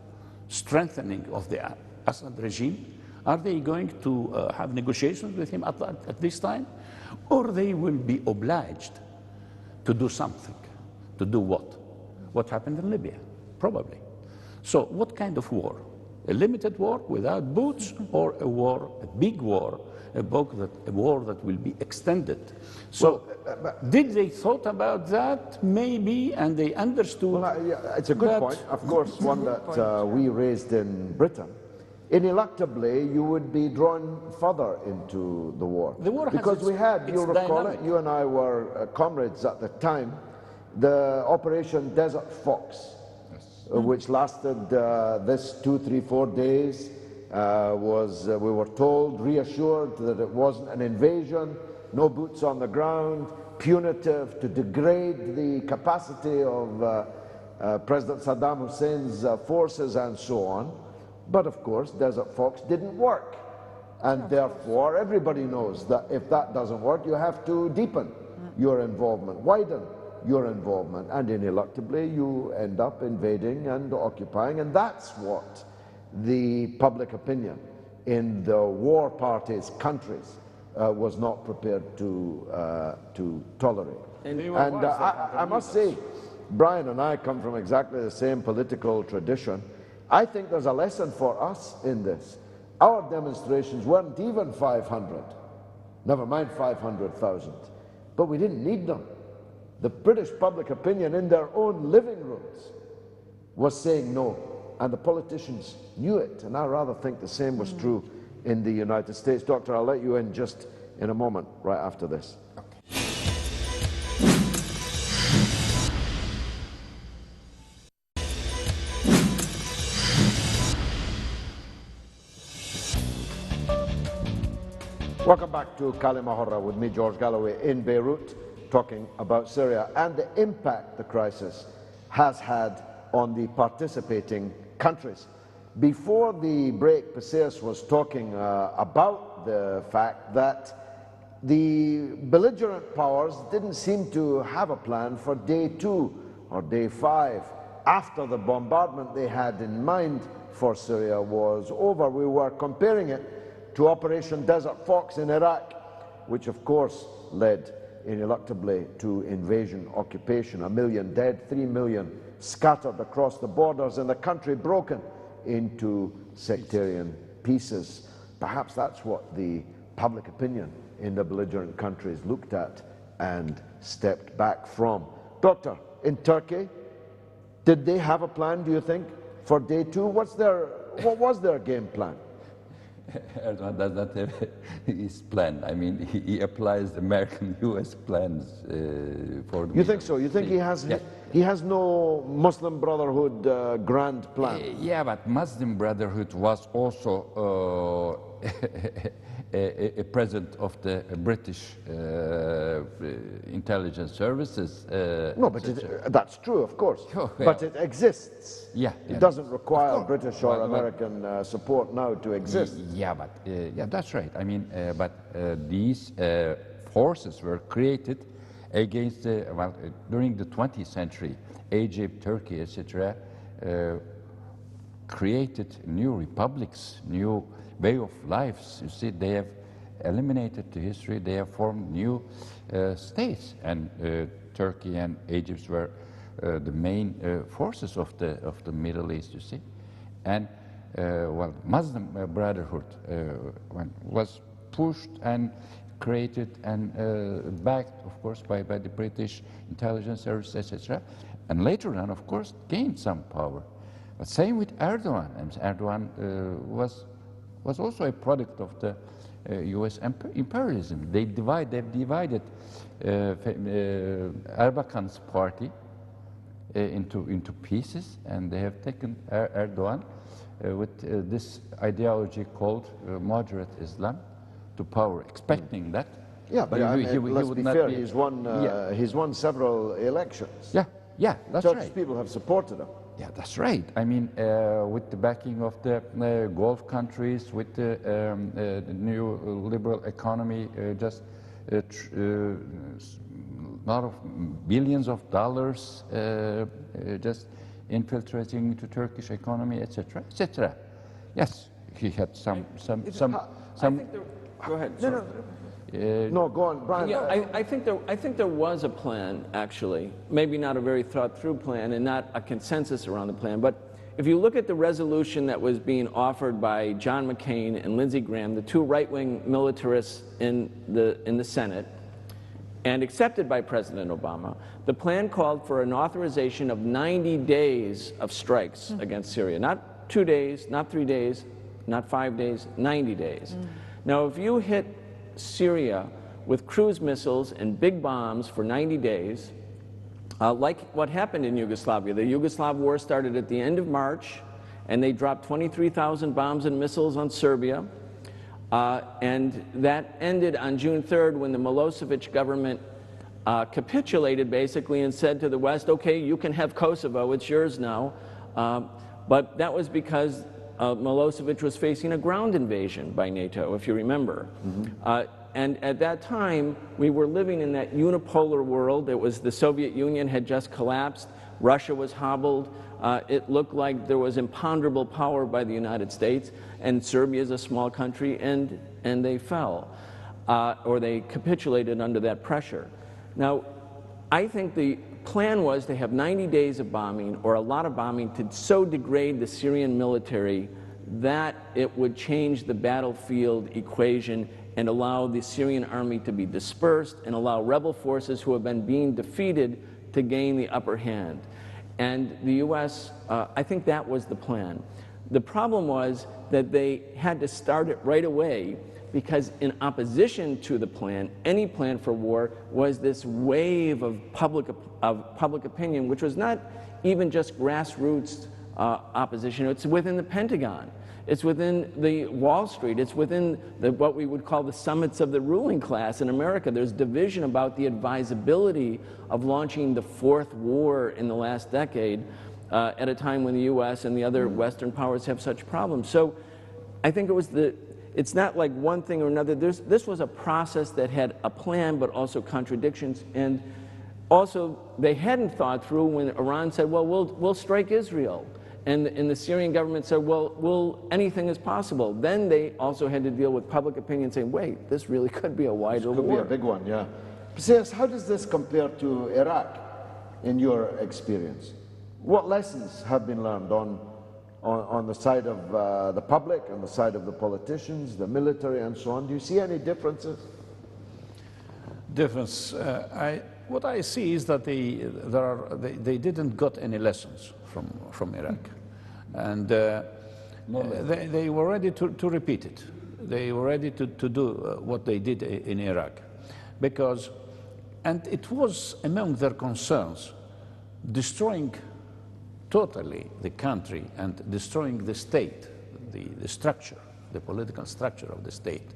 strengthening of the Assad regime? Are they going to have negotiations with him at this time? Or they will be obliged to do something. To do what? What happened in Libya? Probably. So what kind of war? A limited war without boots, or a war, a big war, a war that will be extended? So did they thought about that? Maybe, and they understood. Well, yeah, it's a good point, of course, one that we raised in Britain. Ineluctably, you would be drawn further into the war. The war because we had, you'll recall it, you and I were comrades at the time, the Operation Desert Fox, which lasted this 2, 3, 4 days, we were told, reassured that it wasn't an invasion, no boots on the ground, punitive, to degrade the capacity of President Saddam Hussein's forces and so on. But of course, Desert Fox didn't work. And therefore, everybody knows that if that doesn't work, you have to deepen your involvement, widen your involvement, and ineluctably you end up invading and occupying, and that's what the public opinion in the war parties' countries was not prepared to tolerate. And I must say, Brian and I come from exactly the same political tradition. I think there's a lesson for us in this. Our demonstrations weren't even 500, never mind 500,000, but we didn't need them. The British public opinion in their own living rooms was saying no, and the politicians knew it, and I rather think the same was true in the United States. Doctor, I'll let you in just in a moment, right after this. Welcome back to Kalima Horra with me, George Galloway, in Beirut, talking about Syria and the impact the crisis has had on the participating countries. Before the break, Paseas was talking about the fact that the belligerent powers didn't seem to have a plan for day 2 or day 5. After the bombardment they had in mind for Syria was over, we were comparing it to Operation Desert Fox in Iraq, which of course led ineluctably to invasion, occupation, 1 million dead, 3 million scattered across the borders, and the country broken into sectarian pieces. Perhaps that's what the public opinion in the belligerent countries looked at and stepped back from. Doctor, in Turkey, did they have a plan, do you think, for day two? What was their game plan? Erdogan does not have his plan. I mean, he applies American-U.S. plans for the You think so? You think he has? Yeah. He has no Muslim Brotherhood grand plan? Yeah, but Muslim Brotherhood was also a president of the British intelligence services. No, but that's true, of course. Oh, but it exists. Yeah, It doesn't require British or American support now to exist. Yeah, but yeah, that's right. I mean, but these forces were created against during the 20th century. Egypt, Turkey, etc. Created new republics, new way of lives. You see, they have eliminated the history. They have formed new states, and Turkey and Egypt were the main forces of the Middle East. You see, and Muslim Brotherhood was pushed and created and backed, of course, by the British intelligence service, etc. And later on, of course, gained some power. But same with Erdogan. And Erdogan was also a product of the U.S. imperialism. They've divided Erbakan's party into pieces, and they have taken Erdogan with this ideology called moderate Islam to power, expecting that. Yeah, but let's be fair, he's won several elections. Yeah, that's Turkish right. people have supported him. Yeah, that's right. I mean, with the backing of the Gulf countries, with the new liberal economy, just a lot of billions of dollars just infiltrating into Turkish economy, etc., etc. Yes, he had some. Go ahead. No, go on, Brian. Yeah, I think there was a plan, actually. Maybe not a very thought-through plan and not a consensus around the plan. But if you look at the resolution that was being offered by John McCain and Lindsey Graham, the two right-wing militarists in the Senate, and accepted by President Obama, the plan called for an authorization of 90 days of strikes against Syria. Not 2 days, not 3 days, not 5 days, 90 days. Now, if you hit Syria with cruise missiles and big bombs for 90 days, like what happened in Yugoslavia. The Yugoslav war started at the end of March, and they dropped 23,000 bombs and missiles on Serbia, and that ended on June 3rd when the Milosevic government capitulated basically and said to the West, okay, you can have Kosovo, it's yours now. But that was because Milosevic was facing a ground invasion by NATO, if you remember. And at that time, we were living in that unipolar world. It was the Soviet Union had just collapsed. Russia was hobbled. It looked like there was imponderable power by the United States. And Serbia is a small country, and they fell, or they capitulated under that pressure. Now, I think the plan was to have 90 days of bombing, or a lot of bombing, to so degrade the Syrian military that it would change the battlefield equation and allow the Syrian army to be dispersed and allow rebel forces who have been being defeated to gain the upper hand. And the U.S., I think that was the plan. The problem was that they had to start it right away, because in opposition to the plan, any plan for war, was this wave of public opinion, which was not even just grassroots opposition. It's within the Pentagon. It's within the Wall Street. It's within what we would call the summits of the ruling class in America. There's division about the advisability of launching the fourth war in the last decade at a time when the U.S. and the other Western powers have such problems. So I think it's not like one thing or another. This was a process that had a plan, but also contradictions. And also, they hadn't thought through when Iran said, well, we'll strike Israel. And the Syrian government said, well, anything is possible. Then they also had to deal with public opinion saying, wait, this really could be a wider war. Could be a big one, yeah. Sayers, how does this compare to Iraq in your experience? What lessons have been learned on the side of the public, on the side of the politicians, the military, and so on? Do you see any differences? difference, what I see is that they didn't got any lessons from Iraq, and they were ready to repeat it. They were ready to do what they did in Iraq, and it was among their concerns destroying totally the country and destroying the state, the structure, the political structure of the state.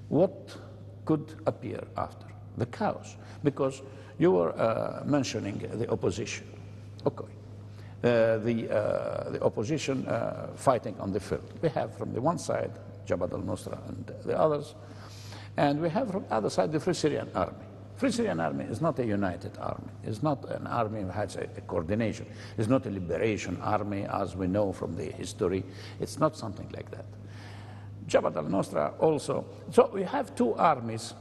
What could appear after? The chaos. Because you were mentioning the opposition. Okay. The opposition fighting on the field. We have from the one side Jabhat al-Nusra and the others, and we have from the other side the Free Syrian Army. Free Syrian Army is not a united army. It's not an army that has a coordination. It's not a liberation army as we know from the history. It's not something like that. Jabhat al-Nusra also. So we have two armies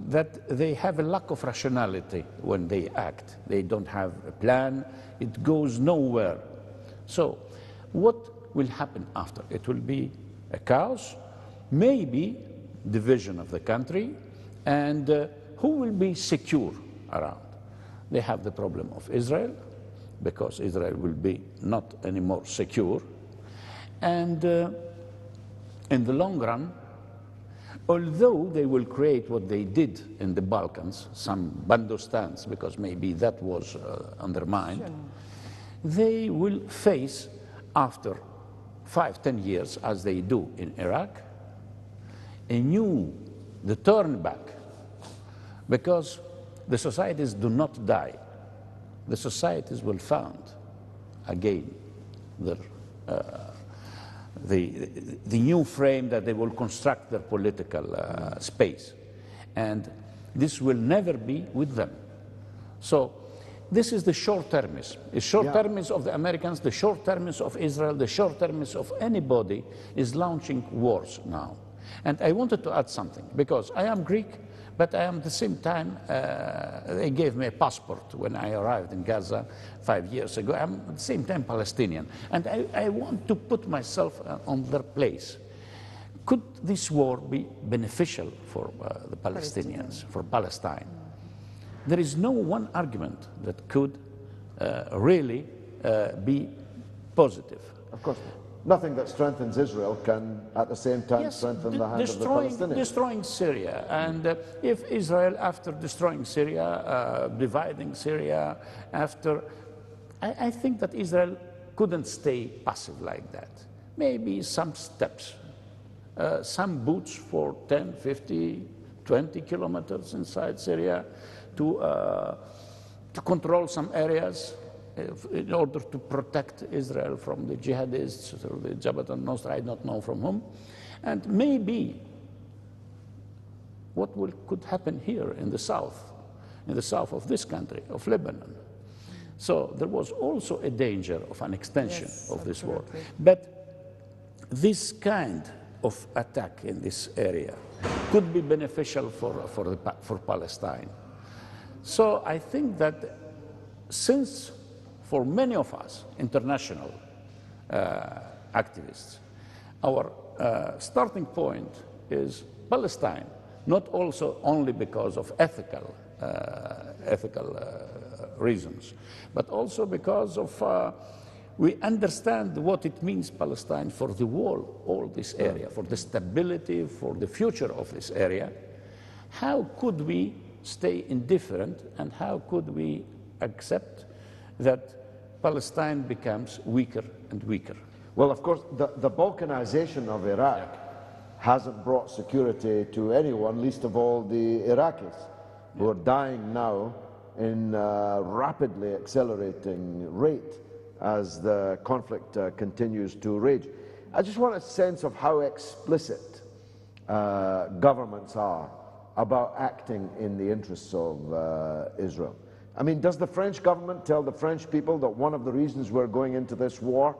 that they have a lack of rationality when they act. They don't have a plan. It goes nowhere. So what will happen after? It will be a chaos, maybe division of the country, and who will be secure around? They have the problem of Israel, because Israel will be not anymore secure. And in the long run, although they will create what they did in the Balkans, some Bandostans, because maybe that was undermined, they will face, after 5-10 years, as they do in Iraq, the turn back. Because the societies do not die. The societies will found again the new frame that they will construct their political space. And this will never be with them. So this is the short-termism. The short-termism of the Americans, the short-termism of Israel, the short-termism of anybody is launching wars now. And I wanted to add something, because I am Greek, but I am at the same time, they gave me a passport when I arrived in Gaza 5 years ago. I'm at the same time Palestinian. And I want to put myself on their place. Could this war be beneficial for the Palestinians, for Palestine? There is no one argument that could really be positive. Of course not. Nothing that strengthens Israel can, at the same time, strengthen the hand of the Palestinians. Destroying Syria. And if Israel, after destroying Syria, dividing Syria, I think that Israel couldn't stay passive like that. Maybe some steps, some boots for 10, 50, 20 kilometers inside Syria to control some areas, in order to protect Israel from the jihadists, or the Jabhat al-Nusra, I don't know from whom. And maybe what could happen here in the south of this country, of Lebanon. So there was also a danger of an extension of this war. But this kind of attack in this area could be beneficial for Palestine. So I think that since for many of us, international activists, our starting point is Palestine, not also only because of ethical reasons, but also because of we understand what it means, Palestine, for the whole, all this area, for the stability, for the future of this area. How could we stay indifferent, and how could we accept that Palestine becomes weaker and weaker? Well, of course, the balkanization of Iraq hasn't brought security to anyone, least of all the Iraqis, who are dying now in rapidly accelerating rate as the conflict continues to rage. I just want a sense of how explicit governments are about acting in the interests of Israel. I mean, does the French government tell the French people that one of the reasons we're going into this war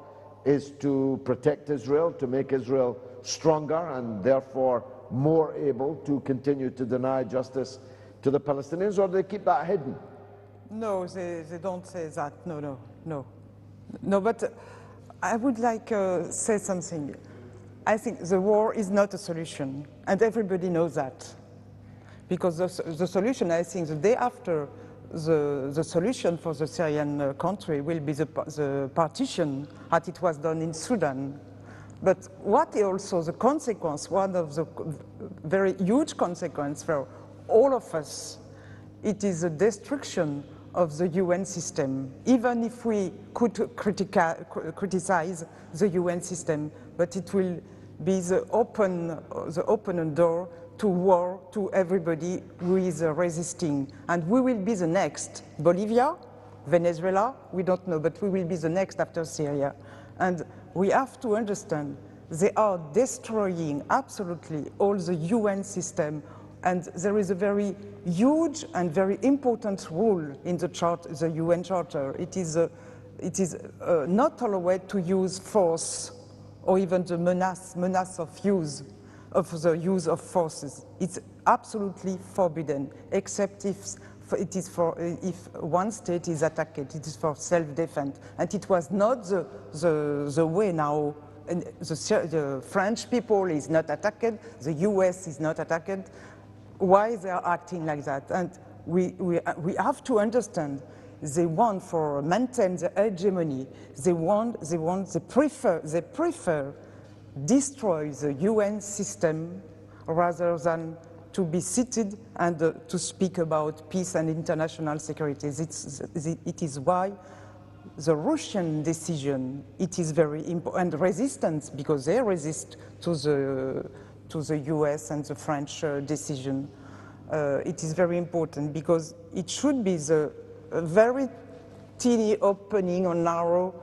is to protect Israel, to make Israel stronger and therefore more able to continue to deny justice to the Palestinians, or do they keep that hidden? No, they don't say that. No, but I would like to say something. I think the war is not a solution, and everybody knows that. Because the solution, I think, the day after, the solution for the Syrian country will be the partition, as it was done in Sudan. But what is also the consequence, one of the very huge consequences for all of us, it is the destruction of the UN system, even if we could criticize the UN system, but it will be the open door to war to everybody who is resisting. And we will be the next. Bolivia, Venezuela, we don't know, but we will be the next after Syria. And we have to understand they are destroying absolutely all the UN system, and there is a very huge and very important rule in the UN Charter. It is not allowed to use force or even the menace of the use of forces. It's absolutely forbidden, except if one state is attacked. It is for self-defense, and it was not the way now. And the French people is not attacked. The US is not attacked. Why they are acting like that? And we have to understand. They want for maintain the hegemony. They prefer destroy the UN system rather than to be seated and to speak about peace and international security. It is why the Russian decision, it is very important, and resistance, because they resist to the US and the French decision. It is very important because it should be the very teeny opening or narrow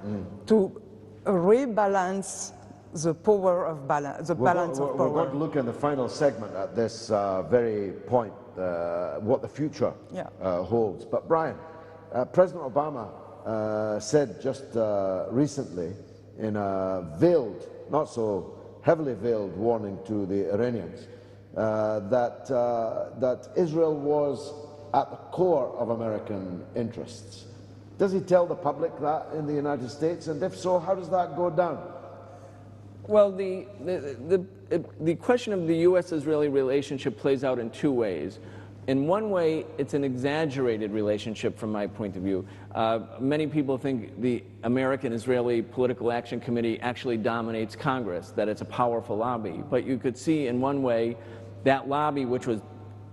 to rebalance the power of balance, balance of power. We're going to look in the final segment at this very point, what the future holds. But Brian, President Obama said just recently in a veiled, not so heavily veiled warning to the Iranians that Israel was at the core of American interests. Does he tell the public that in the United States? And if so, how does that go down? Well, the question of the U.S.-Israeli relationship plays out in two ways. In one way, it's an exaggerated relationship from my point of view. Many people think the American-Israeli Political Action Committee actually dominates Congress, that it's a powerful lobby. But you could see in one way that lobby, which was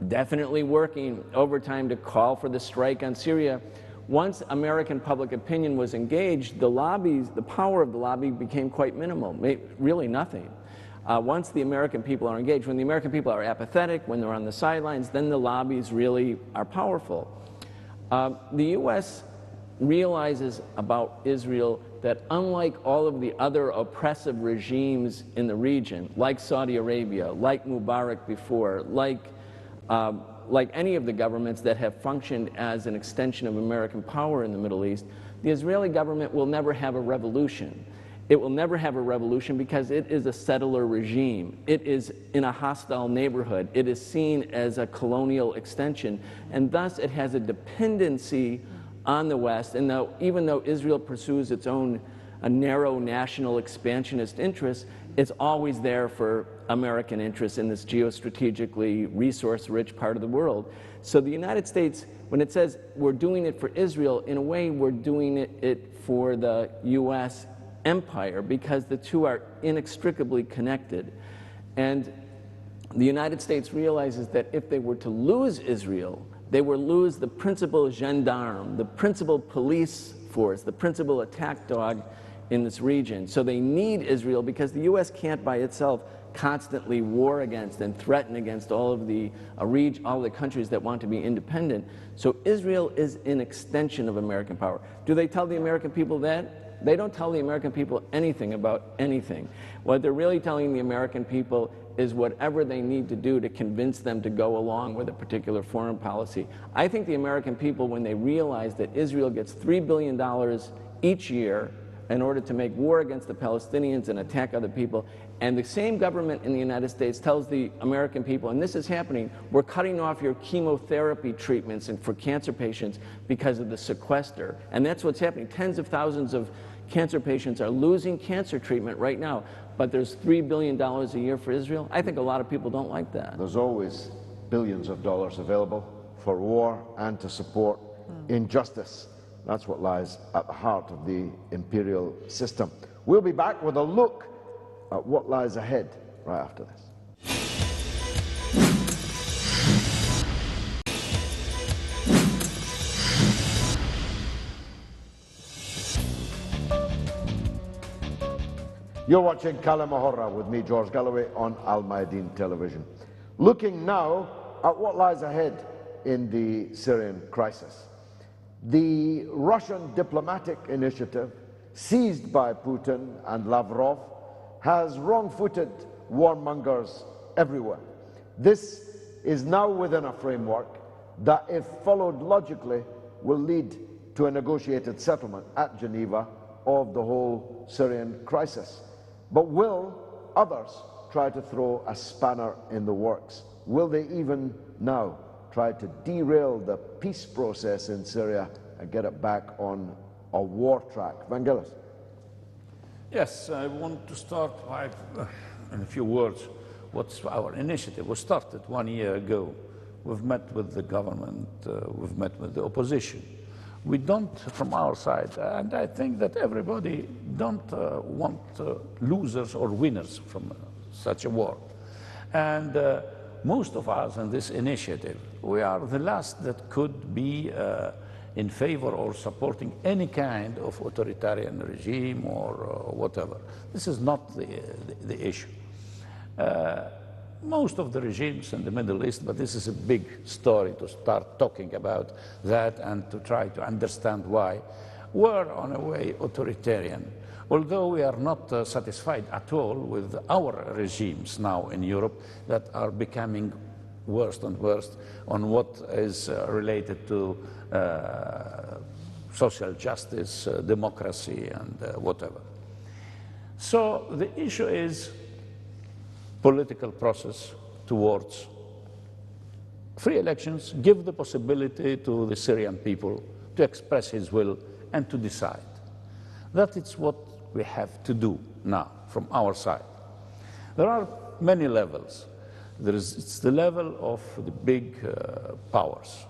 definitely working overtime to call for the strike on Syria, once American public opinion was engaged, the power of the lobby became quite minimal, really nothing. Once the American people are engaged, when the American people are apathetic, when they're on the sidelines, then the lobbies really are powerful. The U.S. realizes about Israel that unlike all of the other oppressive regimes in the region, like Saudi Arabia, like Mubarak before, like any of the governments that have functioned as an extension of American power in the Middle East, the Israeli government will never have a revolution. It will never have a revolution because it is a settler regime. It is in a hostile neighborhood. It is seen as a colonial extension, and thus it has a dependency on the West. And even though Israel pursues its own narrow national expansionist interests, it's always there for American interests in this geostrategically resource-rich part of the world. So the United States, when it says we're doing it for Israel, in a way we're doing it for the U.S. empire, because the two are inextricably connected. And the United States realizes that if they were to lose Israel, they would lose the principal gendarme, the principal police force, the principal attack dog in this region. So they need Israel because the U.S. can't by itself constantly war against and threaten against all of the countries that want to be independent. So Israel is an extension of American power. Do they tell the American people that? They don't tell the American people anything about anything. What they're really telling the American people is whatever they need to do to convince them to go along with a particular foreign policy. I think the American people, when they realize that Israel gets $3 billion each year in order to make war against the Palestinians and attack other people, and the same government in the United States tells the American people, and this is happening, we're cutting off your chemotherapy treatments and for cancer patients because of the sequester. And that's what's happening. Tens of thousands of cancer patients are losing cancer treatment right now, but there's $3 billion a year for Israel. I think a lot of people don't like that. There's always billions of dollars available for war and to support injustice. That's what lies at the heart of the imperial system. We'll be back with a look at what lies ahead right after this. You're watching Kalima Horra with me, George Galloway, on Mayadeen television. Looking now at what lies ahead in the Syrian crisis. The Russian diplomatic initiative, seized by Putin and Lavrov, has wrong-footed warmongers everywhere. This is now within a framework that, if followed logically, will lead to a negotiated settlement at Geneva of the whole Syrian crisis. But will others try to throw a spanner in the works? Will they even now try to derail the peace process in Syria and get it back on a war track? Vangelis. Yes, I want to start by, in a few words, what's our initiative. We started 1 year ago. We've met with the government, we've met with the opposition. We don't, from our side, and I think that everybody don't want losers or winners from such a war. And most of us in this initiative, we are the last that could be in favor or supporting any kind of authoritarian regime or whatever. This is not the issue. Most of the regimes in the Middle East, but this is a big story to start talking about that and to try to understand why, were on a way authoritarian. Although we are not satisfied at all with our regimes now in Europe that are becoming worse and worse on what is related to social justice, democracy, and whatever. So the issue is political process towards free elections, give the possibility to the Syrian people to express his will and to decide. That is what we have to do now from our side. There are many levels. It's the level of the big powers.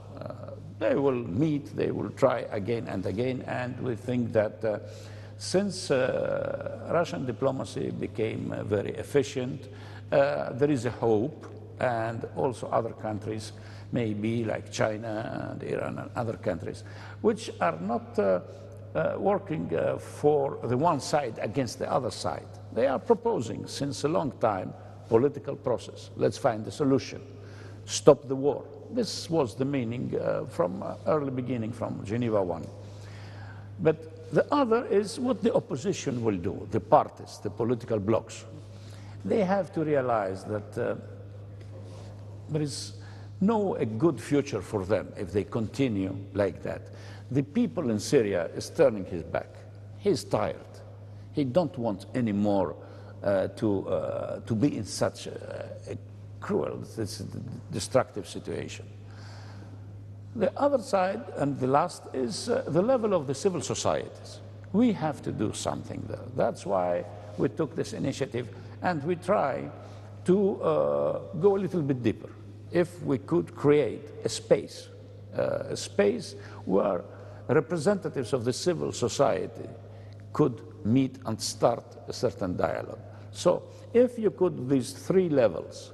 They will meet, they will try again and again, and we think that since Russian diplomacy became very efficient, there is a hope, and also other countries, maybe like China and Iran and other countries, which are not working for the one side against the other side. They are proposing since a long time political process. Let's find a solution. Stop the war. This was the meaning from early beginning, from Geneva 1. But the other is what the opposition will do, the parties, the political blocs. They have to realize that there is no a good future for them if they continue like that. The people in Syria is turning his back. He's tired. He don't want anymore to be in such a cruel, destructive situation. The other side, and the last, is the level of the civil societies. We have to do something there. That's why we took this initiative, and we try to go a little bit deeper. If we could create a space where representatives of the civil society could meet and start a certain dialogue. So if you could, these three levels,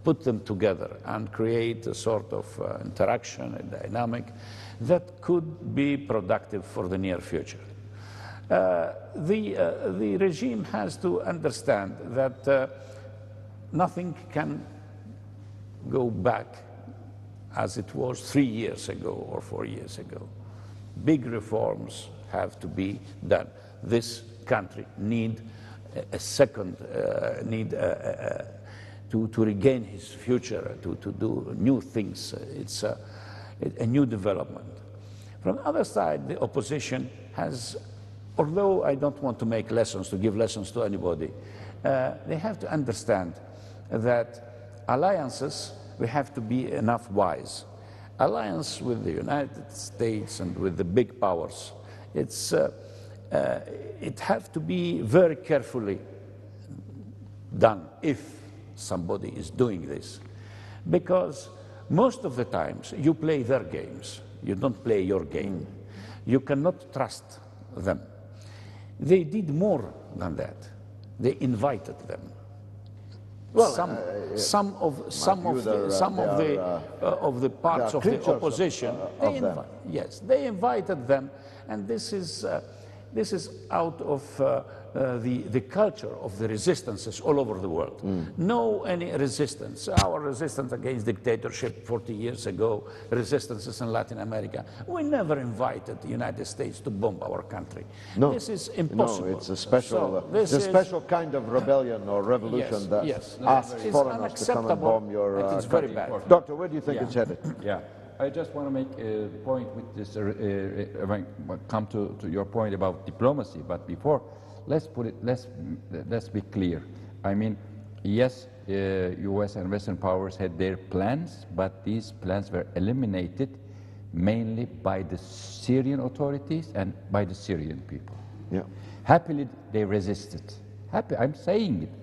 put them together and create a sort of interaction, a dynamic that could be productive for the near future. The regime has to understand that nothing can go back as it was 3 years ago or 4 years ago. Big reforms have to be done. This country needs a second, to regain his future, to do new things. It's a new development. From the other side, the opposition has, although I don't want to make lessons, to give lessons to anybody, they have to understand that alliances, we have to be enough wise. Alliance with the United States and with the big powers, it has to be very carefully done if somebody is doing this. Because most of the times you play their games. You don't play your game. You cannot trust them. They did more than that. They invited them. Well, Some of the parts of the opposition, they invited them, and this is out of the culture of the resistances all over the world. No any resistance. Our resistance against dictatorship 40 years ago, resistances in Latin America. We never invited the United States to bomb our country. No, this is impossible. No, it's a special, special kind of rebellion or revolution that asks foreigners to come and bomb your it's very bad. Doctor, where do you think it's headed? Yeah, I just want to make a point with this, come to your point about diplomacy, but before, let's be clear. I mean, yes, US and Western powers had their plans, but these plans were eliminated mainly by the Syrian authorities and by the Syrian people. Yeah. Happily, they resisted. I'm saying it,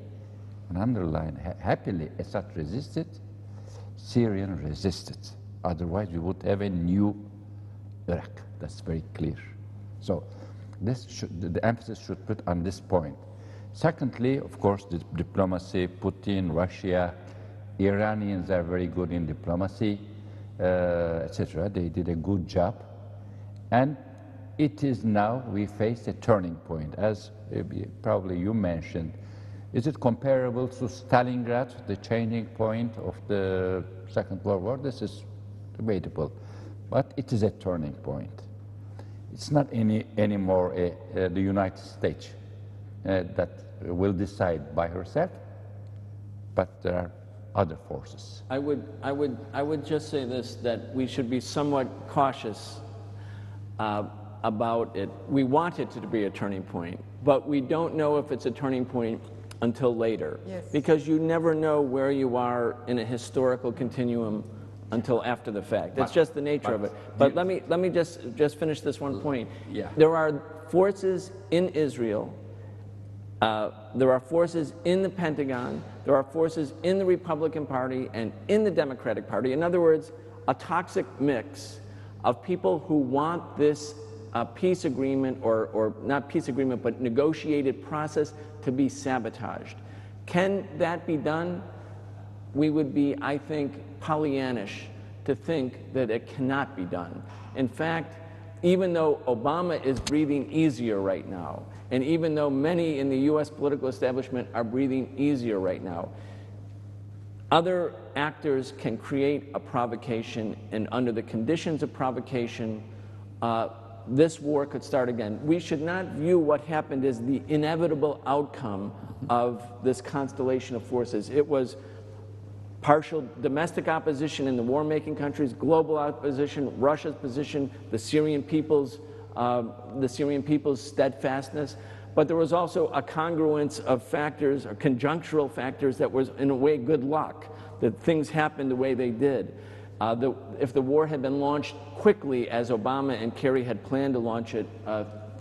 and underline, happily Assad resisted, Syrian resisted. Otherwise, we would have a new Iraq. That's very clear. So the emphasis should put on this point. Secondly, of course, the diplomacy, Putin, Russia, Iranians are very good in diplomacy, etc. They did a good job. And it is now we face a turning point, as probably you mentioned. Is it comparable to Stalingrad, the changing point of the Second World War? This is debatable, but it is a turning point. It's not anymore the United States that will decide by herself, but there are other forces. I would just say this, that we should be somewhat cautious about it. We want it to be a turning point, but we don't know if it's a turning point until later. Yes. Because you never know where you are in a historical continuum until after the fact. That's just the nature of it. But let me just finish this one point. Yeah. There are forces in Israel, there are forces in the Pentagon, there are forces in the Republican Party and in the Democratic Party. In other words, a toxic mix of people who want this peace agreement, or not peace agreement, but negotiated process to be sabotaged. Can that be done? We would be, I think, Pollyannish to think that it cannot be done. In fact, even though Obama is breathing easier right now, and even though many in the US political establishment are breathing easier right now, other actors can create a provocation, and under the conditions of provocation, this war could start again. We should not view what happened as the inevitable outcome of this constellation of forces. It was partial domestic opposition in the war-making countries, global opposition, Russia's position, the Syrian people's steadfastness. But there was also a congruence of factors, or conjunctural factors, that was in a way good luck, that things happened the way they did. If the war had been launched quickly, as Obama and Kerry had planned to launch it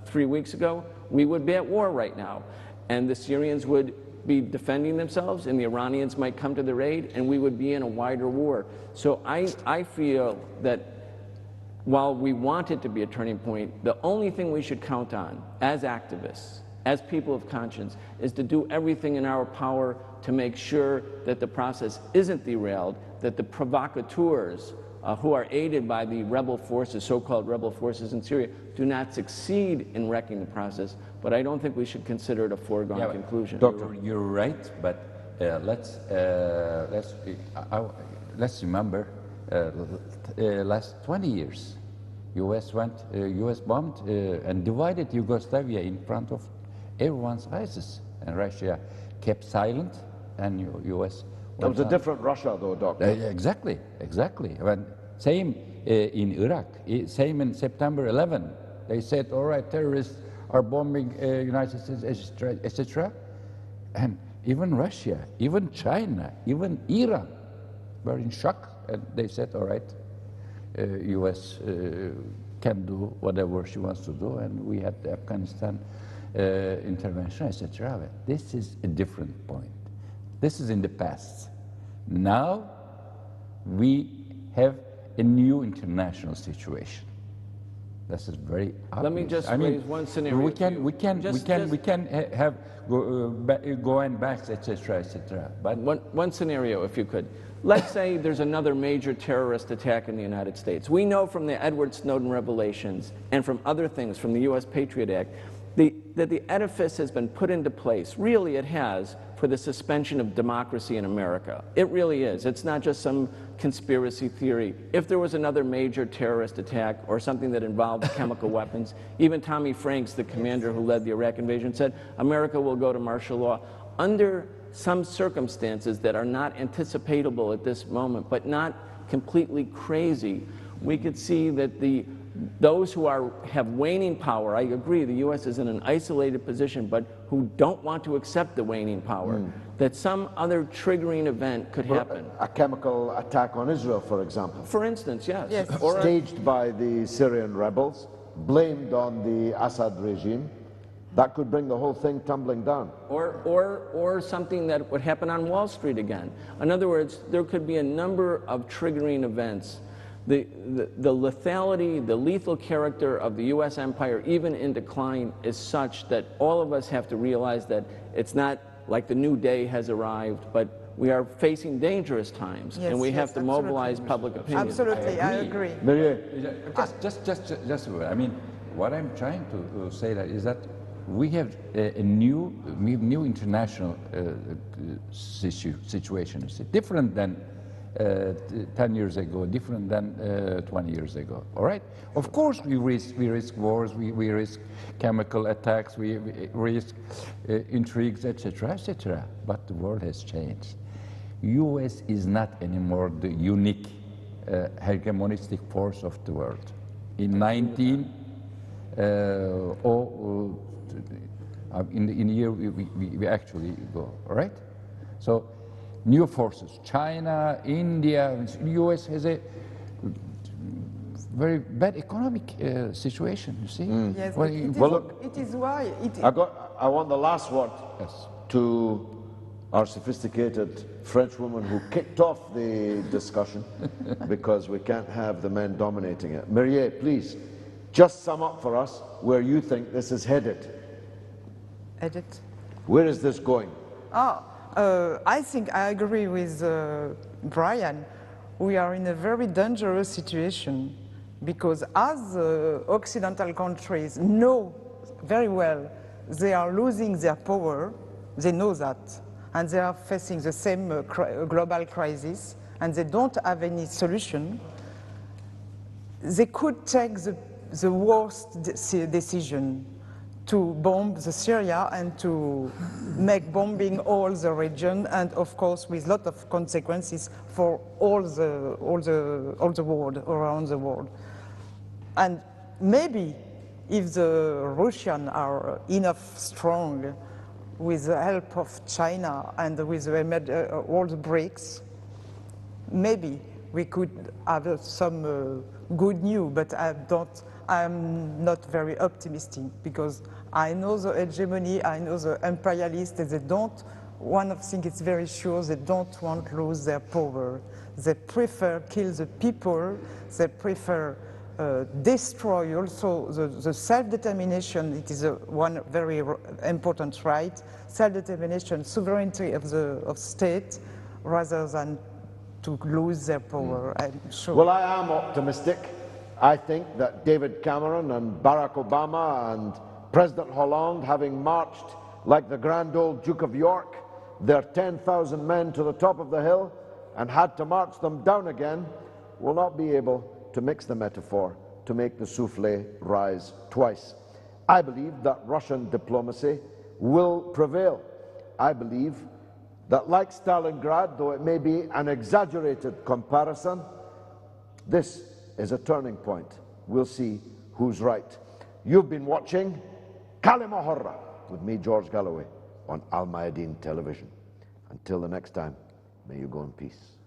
3 weeks ago, we would be at war right now. And the Syrians would be defending themselves, and the Iranians might come to their aid, and we would be in a wider war. So I feel that while we want it to be a turning point, the only thing we should count on as activists, as people of conscience, is to do everything in our power to make sure that the process isn't derailed, that the provocateurs who are aided by the rebel forces, so-called rebel forces in Syria, do not succeed in wrecking the process. But I don't think we should consider it a foregone conclusion. Doctor, you're right, but let's remember last 20 years, U.S. bombed and divided Yugoslavia in front of everyone's eyes, and Russia kept silent, and U.S. That was a different Russia, though, Doctor. Exactly. When, same in Iraq, same in September 11. They said, all right, terrorists are bombing United States, etc. And even Russia, even China, even Iran were in shock, and they said, all right, U.S. can do whatever she wants to do, and we had the Afghanistan intervention, etc. But this is a different point. This is in the past. Now we have a new international situation. This is very obvious. Let me just raise one scenario. We can have going backs, etc., etc. But one scenario, if you could. Let's say there's another major terrorist attack in the United States. We know from the Edward Snowden revelations and from other things, from the U.S. Patriot Act, that the edifice has been put into place, really it has, for the suspension of democracy in America. It really is. It's not just some conspiracy theory. If there was another major terrorist attack or something that involved chemical weapons, even Tommy Franks, the commander who led the Iraq invasion, said America will go to martial law. Under some circumstances that are not anticipatable at this moment, but not completely crazy, we could see that those who have waning power, I agree, the U.S. is in an isolated position, but who don't want to accept the waning power, that some other triggering event could happen. A chemical attack on Israel, for example. For instance, yes. Or staged by the Syrian rebels, blamed on the Assad regime. That could bring the whole thing tumbling down. Or something that would happen on Wall Street again. In other words, there could be a number of triggering events. The lethality, the lethal character of the U.S. empire, even in decline, is such that all of us have to realize that it's not like the new day has arrived, but we are facing dangerous times, and we have to mobilize public opinion. Absolutely, I agree. Just a word. I mean, what I'm trying to say that is that we have a new international situation. It's different than 10 years ago, different than 20 years ago. All right. Of course, we risk wars, we risk chemical attacks, we risk intrigues, etc., etc. But the world has changed. U.S. is not anymore the unique hegemonistic force of the world. In in the year we actually go, all right? So new forces, China, India, the U.S. has a very bad economic situation, you see? Yes, well, look, it is why... I want the last word yes. to our sophisticated French woman who kicked off the discussion because we can't have the men dominating it. Marie, please, just sum up for us where you think this is headed. Where is this going? I think I agree with Brian. We are in a very dangerous situation because as Occidental countries know very well they are losing their power, they know that, and they are facing the same global crisis, and they don't have any solution, they could take the worst decision to bomb the Syria and to make bombing all the region, and of course with a lot of consequences for all the world, around the world. And maybe if the Russians are enough strong with the help of China and with all the BRICS, maybe we could have some good news, but I'm not very optimistic because I know the hegemony, I know the imperialists, they don't, one of the things is very sure, they don't want to lose their power. They prefer kill the people, they prefer destroy also the self-determination. It is one very important right, self-determination, sovereignty of state, rather than to lose their power. I'm sure. Well, I am optimistic. I think that David Cameron and Barack Obama and President Hollande, having marched like the grand old Duke of York, their 10,000 men to the top of the hill and had to march them down again, will not be able to mix the metaphor to make the souffle rise twice. I believe that Russian diplomacy will prevail. I believe that, like Stalingrad, though it may be an exaggerated comparison, this is a turning point. We'll see who's right. You've been watching Kalima Horra with me, George Galloway, on Mayadeen television. Until the next time, may you go in peace.